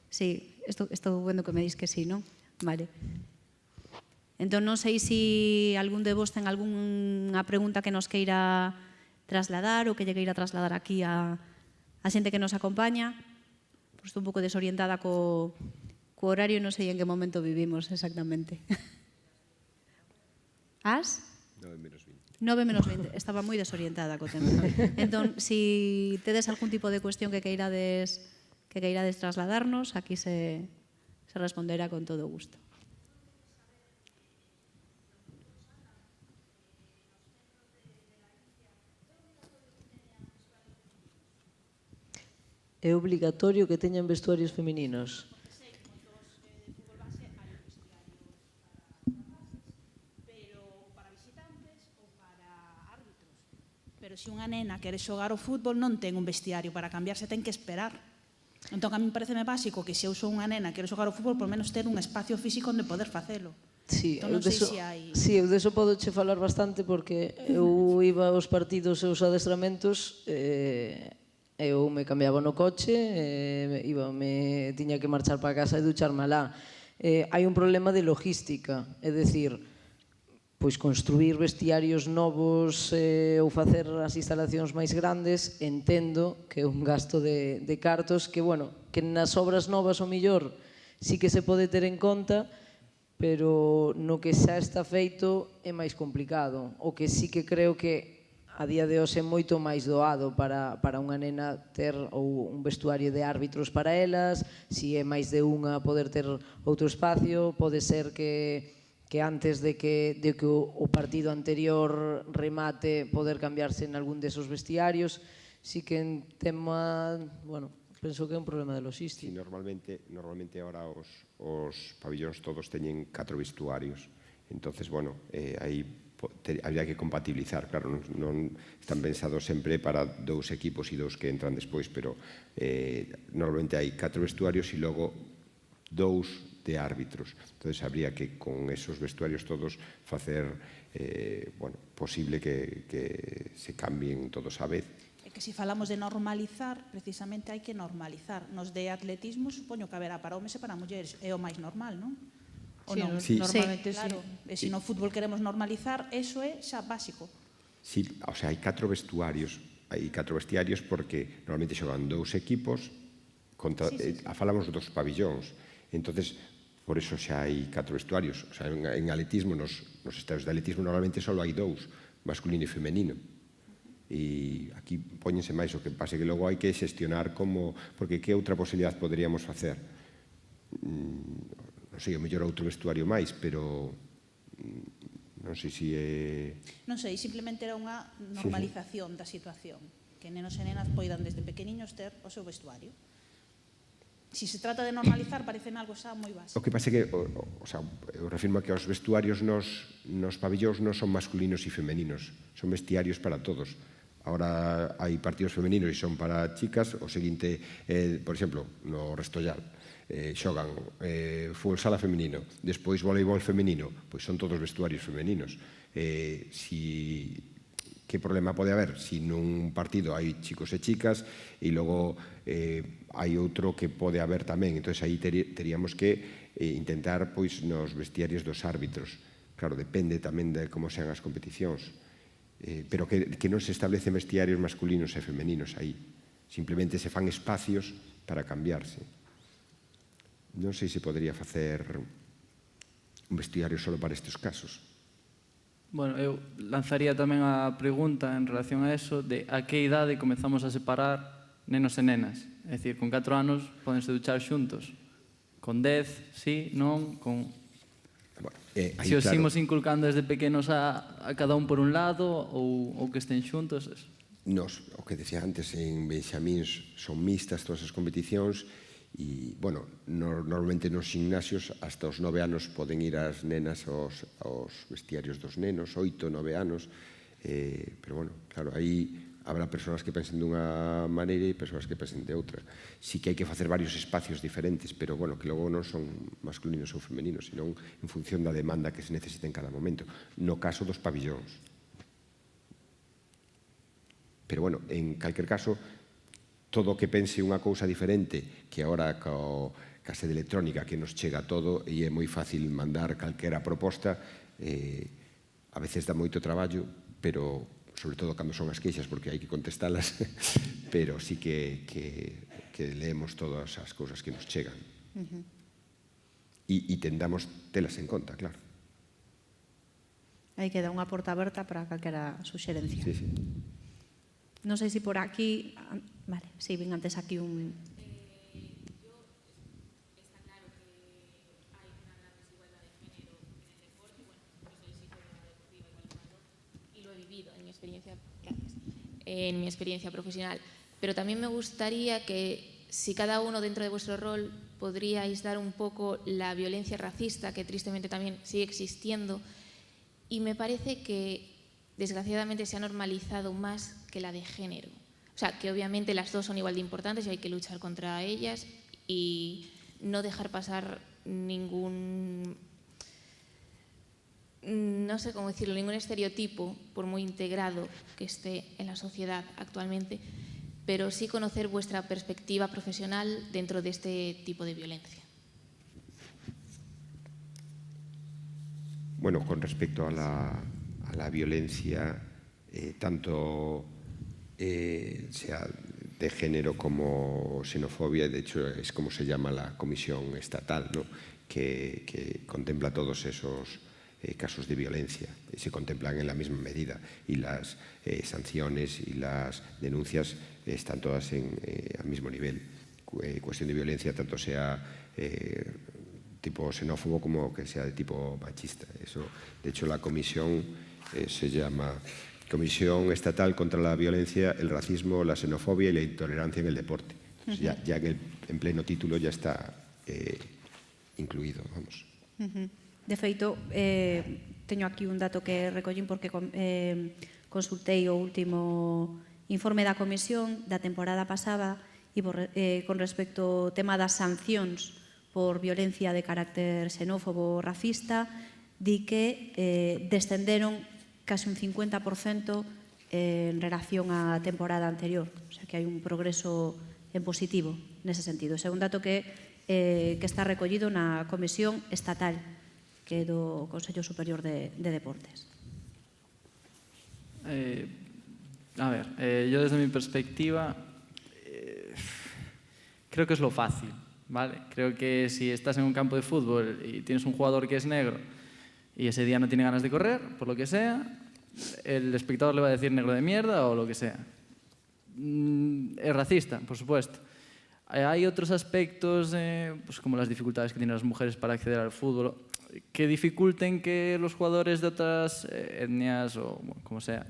Sí, estou vendo que me dis que sí, non? Vale. Entón, non sei se algún de vos ten algunha pregunta que nos queira trasladar ou que lle queira trasladar aquí a xente que nos acompaña. Estou un pouco desorientada co horario, non sei en que momento vivimos exactamente. As? 9:20. Estaba moi desorientada co tempo. Entón, se tedes algún tipo de cuestión que queirades trasladarnos, aquí se responderá con todo gusto. É obligatorio que teñan vestuarios femininos? Pero se unha nena quere xogar o fútbol non ten un vestiario para cambiarse, ten que esperar. Entón, a mí pareceme básico que se eu sou unha nena e quero xogar o fútbol, por menos ter un espacio físico onde poder facelo. Sí, entón, non sei se hai... eu deso podo che falar bastante porque eu iba aos partidos e aos adestramentos eu me cambiaba no coche, tiña que marchar para casa e ducharme alá. Hai un problema de logística, é dicir, pois construir vestiarios novos ou facer as instalacións máis grandes, entendo que é un gasto de cartos que, bueno, que nas obras novas o millor sí que se pode ter en conta, pero no que xa está feito é máis complicado. O que sí que creo que a día de hoxe é moito máis doado para unha nena ter ou un vestuario de árbitros para elas, si é máis de unha poder ter outro espacio, pode ser que antes de que o partido anterior remate poder cambiarse en algún desos vestiarios. Sí que en tema, bueno, penso que é un problema de logística. Sí, normalmente ahora os pabillóns todos teñen 4 vestuarios. Entonces, bueno, aí habría que compatibilizar, claro, non están pensados sempre para 2 equipos e 2 que entran despois, pero normalmente hai 4 vestuarios e logo 2 de árbitros. Entonces, habría que, con esos vestuarios todos, facer posible que se cambien todos a vez. É que se falamos de normalizar, precisamente hai que normalizar. Nos de atletismo, supoño que haberá para homes e para mulleres. É o máis normal, non? Sí, normalmente sí. Claro, e se no fútbol queremos normalizar, eso é xa básico. Sí, o sea, hai 4 vestuarios porque normalmente xogan 2 equipos falamos dos pabillóns. Entonces, por eso xa hai 4 vestuarios. O sea, en atletismo, nos estadios de atletismo normalmente só hai 2, masculino e femenino. E aquí póñense máis, o que pase que logo hai que xestionar como, porque que outra posibilidad poderíamos facer? Non sei, o mellor outro vestuario máis, pero non sei se é... Non sei, simplemente era unha normalización da situación, que nenos e nenas poidan desde pequeniños ter o seu vestuario. Si se trata de normalizar, parece algo xa moi básico. O que pasa é que, eu refirmo que os vestuarios nos pabillóns non son masculinos e femeninos, son vestiarios para todos. Ahora hai partidos femeninos e son para chicas, o seguinte, por exemplo, no Restollal, xogan fútbol sala femenino, despois voleibol femenino, pois son todos vestuarios femeninos. Que problema pode haber si nun partido hai chicos e chicas e logo hai outro que pode haber tamén? Entón, aí teríamos que intentar pois nos vestiarios dos árbitros. Claro, depende tamén de como sean as competicións, pero que non se establecen vestiarios masculinos e femeninos aí. Simplemente se fan espacios para cambiarse. Non sei se podría facer un vestiario só para estes casos. Bueno, eu lanzaría tamén a pregunta en relación a eso de a que idade comezamos a separar nenos e nenas. É dicir, con 4 anos podense duchar xuntos. Con 10, sí, non, con... Se os imos inculcando desde pequenos a cada un por un lado ou que estén xuntos... Nos, o que decía antes, en Benxamíns son mixtas todas as competicións e, bueno, normalmente nos gimnasios hasta os 9 anos poden ir as nenas aos vestiarios dos nenos, 8, 9 anos, pero, bueno, claro, aí habrá persoas que pensen dunha maneira e persoas que pensen de outra. Sí que hai que facer varios espacios diferentes, pero, bueno, que logo non son masculinos ou femeninos, senón en función da demanda que se necesita en cada momento. No caso dos pabillóns. Pero, bueno, en calquer caso, todo o que pense unha cousa diferente, que agora ca sede electrónica que nos chega todo e é moi fácil mandar calquera proposta, a veces dá moito traballo, pero sobre todo cando son as queixas, porque hai que contestalas, pero sí que leemos todas as cousas que nos chegan. E tendamos telas en conta, claro. Aí queda unha porta aberta para calquera suxerencia. Sí, sí. Non sei se por aquí... Vale, sí, ven antes aquí un... Está claro que hay una gran desigualdad de género en el deporte, bueno, yo soy psicóloga deportiva igual que Manuel, y lo he vivido en mi experiencia, en mi experiencia profesional. Pero también me gustaría que si cada uno dentro de vuestro rol podríais dar un poco la violencia racista que tristemente también sigue existiendo, y me parece que desgraciadamente se ha normalizado más que la de género. O sea, que obviamente las dos son igual de importantes y hay que luchar contra ellas y no dejar pasar ningún, no sé cómo decirlo, ningún estereotipo, por muy integrado que esté en la sociedad actualmente, pero sí conocer vuestra perspectiva profesional dentro de este tipo de violencia. Bueno, con respecto a la violencia, tanto sea de género como xenofobia, de hecho es como se llama la comisión estatal, ¿no? que contempla todos esos casos de violencia y se contemplan en la misma medida y las sanciones y las denuncias están todas al mismo nivel. Cuestión de violencia tanto sea tipo xenófobo como que sea de tipo machista. Eso, de hecho, la comisión se llama Comisión Estatal contra la Violencia, el Racismo, la Xenofobia y la Intolerancia en el Deporte. Entonces, ya en pleno título ya está incluido, vamos. De feito, teño aquí un dato que recollín porque consultei o último informe da comisión da temporada pasada e con respecto ao tema das sancións por violencia de carácter xenófobo ou racista, di que descenderon casi un 50% en relación á temporada anterior. O sea, que hai un progreso en positivo nese sentido. Ese é un dato que está recollido na Comisión Estatal, que é do Consello Superior de Deportes. A ver, yo desde mi perspectiva creo que es lo fácil, ¿vale? Creo que si estás en un campo de fútbol y tienes un jugador que es negro y ese día no tiene ganas de correr, por lo que sea, el espectador le va a decir negro de mierda o lo que sea. Es racista, por supuesto. Hay otros aspectos, pues como las dificultades que tienen las mujeres para acceder al fútbol, que dificulten que los jugadores de otras etnias o bueno, como sea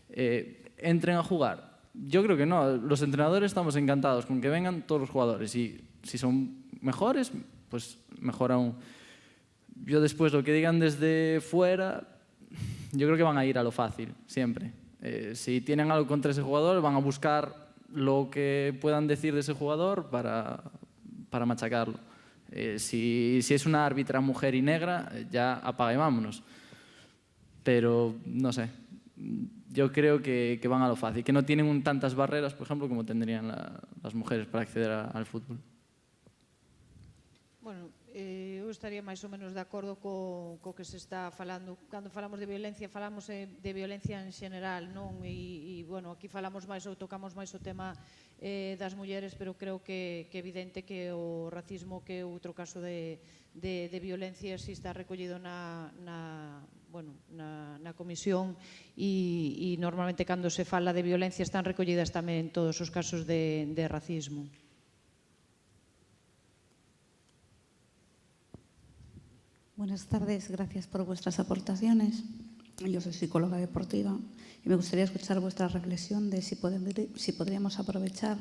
entren a jugar. Yo creo que no. Los entrenadores estamos encantados con que vengan todos los jugadores y si son mejores, pues mejor aún. Yo después lo que digan desde fuera, yo creo que van a ir a lo fácil, siempre. Si tienen algo contra ese jugador, van a buscar lo que puedan decir de ese jugador para machacarlo. Si es una árbitra mujer y negra, ya apaga y vámonos. Pero, no sé, yo creo que van a lo fácil, que no tienen tantas barreras, por ejemplo, como tendrían las mujeres para acceder al fútbol. Bueno, eu estaría máis ou menos de acordo co que se está falando. Cando falamos de violencia en xeral, non? E bueno, aquí falamos máis ou tocamos máis o tema das mulleres, pero creo que é evidente que o racismo, que é outro caso de violencia, si está recollido na comisión e normalmente cando se fala de violencia están recollidas tamén todos os casos de racismo. Buenas tardes, gracias por vuestras aportaciones. Yo soy psicóloga deportiva y me gustaría escuchar vuestra reflexión de si podríamos aprovechar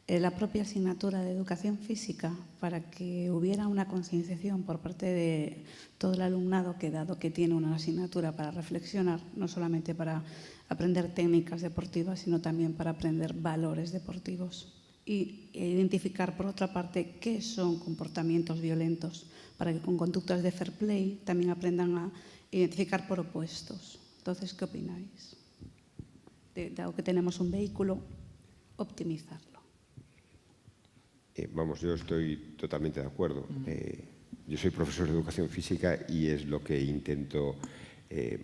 la propia asignatura de educación física para que hubiera una concienciación por parte de todo el alumnado que, dado que tiene una asignatura para reflexionar, no solamente para aprender técnicas deportivas, sino también para aprender valores deportivos y identificar, por otra parte, qué son comportamientos violentos, para que con conductas de fair play también aprendan a identificar por opuestos. Entonces, ¿qué opináis? Dado que tenemos un vehículo, optimizarlo. Vamos, yo estoy totalmente de acuerdo. Yo soy profesor de educación física y es lo que intento,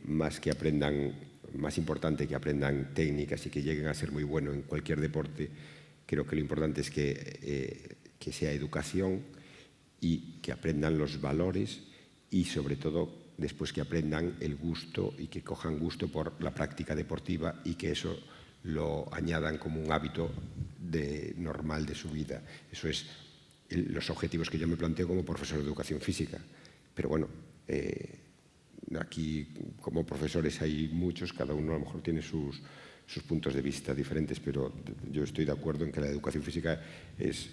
más que aprendan, más importante que aprendan técnicas y que lleguen a ser muy buenos en cualquier deporte. Creo que lo importante es que sea educación y que aprendan los valores y sobre todo después que aprendan el gusto y que cojan gusto por la práctica deportiva y que eso lo añadan como un hábito normal de su vida. Eso es los objetivos que yo me planteo como profesor de educación física. Pero bueno, aquí como profesores hay muchos, cada uno a lo mejor tiene sus puntos de vista diferentes, pero yo estoy de acuerdo en que la educación física es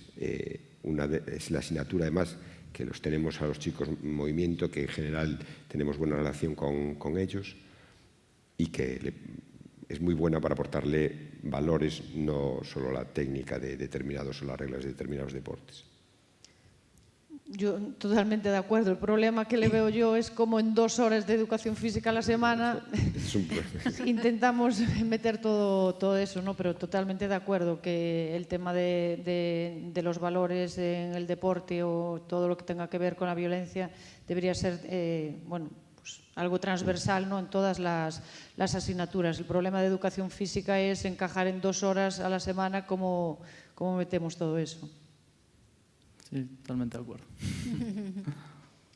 la asignatura, además, que los tenemos a los chicos en movimiento, que en general tenemos buena relación con ellos y que es muy buena para aportarle valores, no solo la técnica de determinados o las reglas de determinados deportes. Yo totalmente de acuerdo. El problema que le veo yo es como en 2 horas de educación física a la semana intentamos meter todo eso, ¿no? Pero totalmente de acuerdo que el tema de los valores en el deporte o todo lo que tenga que ver con la violencia debería ser, bueno, pues algo transversal, ¿no? En todas las asignaturas. El problema de educación física es encajar en 2 horas a la semana cómo metemos todo eso. Sí, totalmente de acuerdo.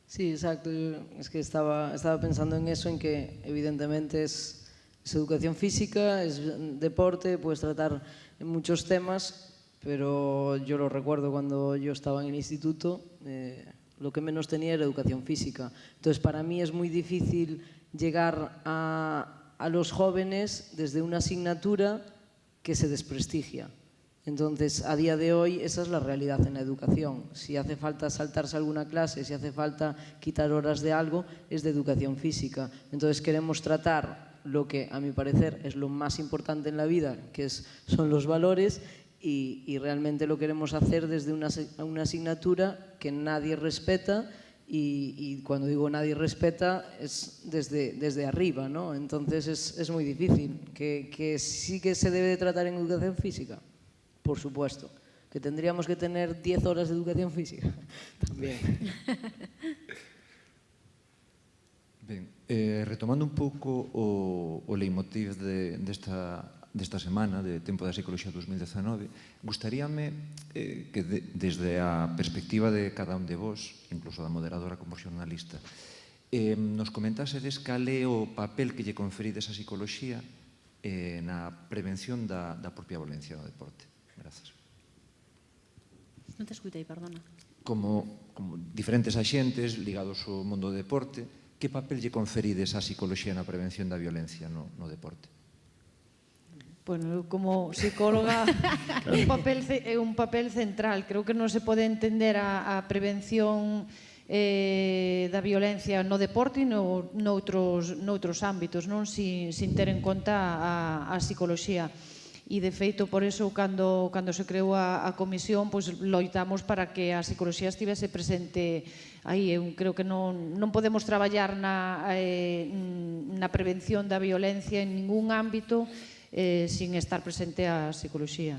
Sí, exacto. Es que estaba pensando en eso, en que evidentemente es educación física, es deporte, puedes tratar muchos temas, pero yo lo recuerdo cuando yo estaba en el instituto, lo que menos tenía era educación física. Entonces, para mí es muy difícil llegar a los jóvenes desde una asignatura que se desprestigia. Entonces, a día de hoy, esa es la realidad en la educación. Si hace falta saltarse alguna clase, si hace falta quitar horas de algo, es de educación física. Entonces, queremos tratar lo que, a mi parecer, es lo más importante en la vida, que son los valores, y realmente lo queremos hacer desde una asignatura que nadie respeta, y cuando digo nadie respeta, es desde arriba, ¿no? Entonces, es muy difícil. Que sí que se debe de tratar en educación física. Por supuesto, que tendríamos que tener 10 horas de educación física también. Ben, retomando un pouco o leitmotiv desta desta semana, de Tempo da Psicoloxía 2019, gustaríame que desde a perspectiva de cada un de vos, incluso da moderadora como xornalista, nos comentasedes cal é o papel que lle conferides a psicoloxía na prevención da propia violencia no deporte. Grazas. Non te escutei, perdona. Como diferentes axentes ligados ao mundo do deporte, que papel lle conferides á psicoloxía na prevención da violencia no deporte? Bueno, eu como psicóloga é un papel central. Creo que non se pode entender a prevención da violencia no deporte e noutros ámbitos, non sin ter en conta a psicoloxía. E, de feito, por iso, cando se creou a comisión, loitamos para que a psicoloxía estivese presente aí. Eu creo que non podemos traballar na prevención da violencia en ningún ámbito sin estar presente a psicoloxía.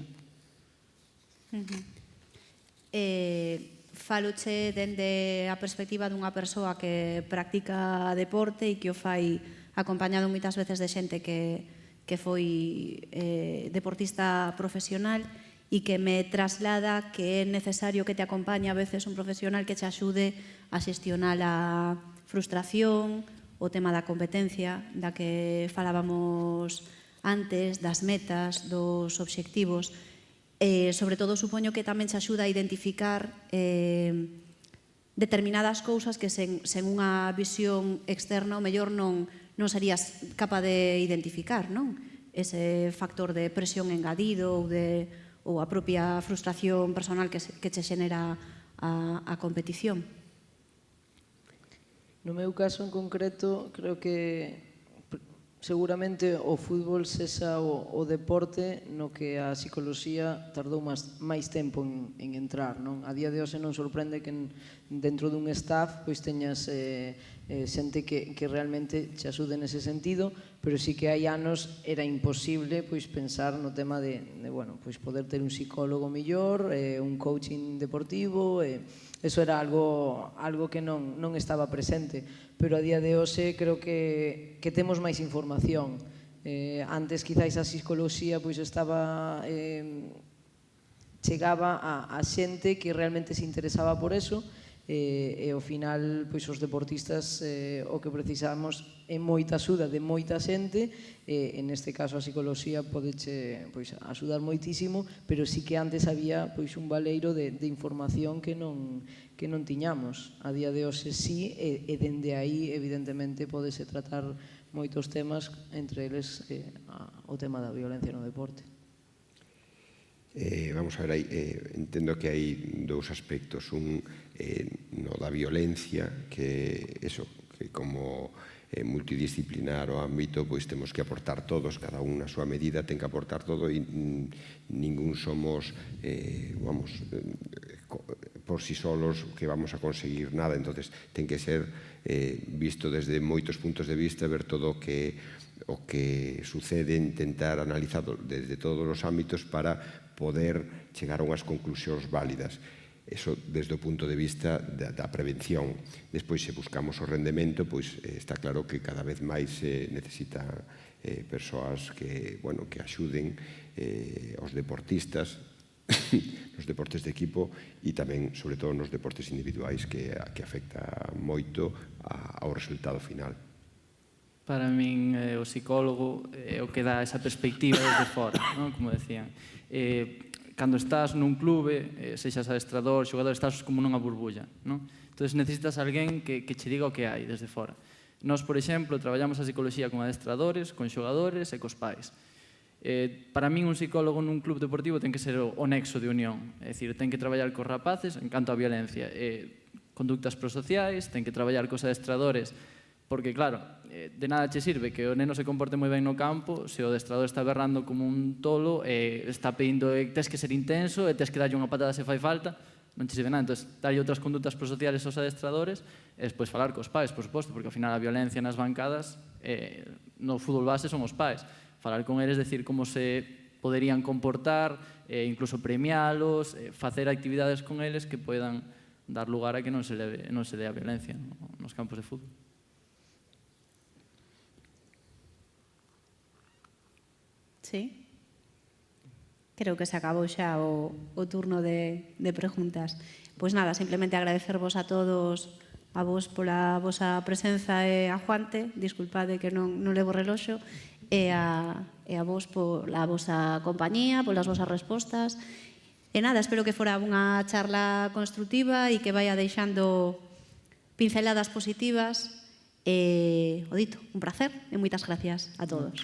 Faloche dende a perspectiva dunha persoa que practica deporte e que o fai acompañado moitas veces de xente que foi deportista profesional e que me traslada que é necesario que te acompañe a veces un profesional que te axude a xestionar a frustración, o tema da competencia, da que falábamos antes, das metas, dos obxectivos. Sobre todo, supoño que tamén se axuda a identificar determinadas cousas que sen unha visión externa o mellor non serías capaz de identificar, non? Ese factor de presión engadido ou a propia frustración personal que che xenera a competición. No meu caso en concreto, creo que seguramente o fútbol sexa o deporte no que a psicoloxía tardou máis tempo en entrar, non? A día de hoxe non sorprende que dentro dun staff teñas xente que realmente te axude nese sentido, pero sí que hai anos era imposible pensar no tema de poder ter un psicólogo mellor, un coaching deportivo, eso era algo que non estaba presente, pero a día de hoxe creo que temos máis información. Antes quizáis a psicoloxía chegaba a xente que realmente se interesaba por eso, e ao final os deportistas o que precisamos é moita axuda de moita xente, e neste caso a psicoloxía podeche axudar moitísimo, pero sí que antes había un baleiro de información que non tiñamos. A día de hoxe sí, e dende aí evidentemente podese tratar moitos temas, entre eles o tema da violencia no deporte. Vamos a ver, entendo que hai dous aspectos. Un no da violencia, que como multidisciplinar o ámbito, temos que aportar todos, cada un na súa medida ten que aportar todo, e ningún somos, por si solos que vamos a conseguir nada. Entonces ten que ser visto desde moitos puntos de vista, ver todo o que sucede, intentar analizado desde todos os ámbitos para poder chegar a unhas conclusións válidas. Eso desde o punto de vista da prevención. Despois, se buscamos o rendemento, está claro que cada vez máis se necesita persoas que axuden aos deportistas nos deportes de equipo e tamén, sobre todo, nos deportes individuais, que afecta moito ao resultado final. Para min, o psicólogo é o que dá esa perspectiva desde fora, como decían. Cando estás nun clube, sexas adestrador, xogador, estás como nunha burbulla. Entón, necesitas alguén que che diga o que hai desde fora. Nós, por exemplo, traballamos a psicoloxía con adestradores, con xogadores e cos pais. Para min, un psicólogo nun club deportivo ten que ser o nexo de unión. É dicir, ten que traballar cos rapaces en canto a violencia. Conductas prosociais, ten que traballar cos adestradores, porque, claro, de nada che sirve que o neno se comporte moi ben no campo se o adestrador está berrando como un tolo e está pedindo tes que ser intenso e tes que darlle unha patada se fai falta, non che sirve nada. Entón, darlle outras condutas prosociales aos adestradores e despois falar cos pais, por suposto, porque ao final a violencia nas bancadas no fútbol base son os pais. Falar con eles, decir como se poderían comportar, incluso premialos, facer actividades con eles que poidan dar lugar a que non se dé a violencia nos campos de fútbol. Sí. Creo que se acabou xa o turno de preguntas. Pois nada, simplemente agradecervos a todos, a vos pola vosa presenza e a Juante, disculpade que non levo reloxo, e a vos pola vosa compañía, polas vosas respostas. E nada, espero que fora unha charla constructiva e que vaya deixando pinceladas positivas. O dito, un placer e moitas gracias a todos.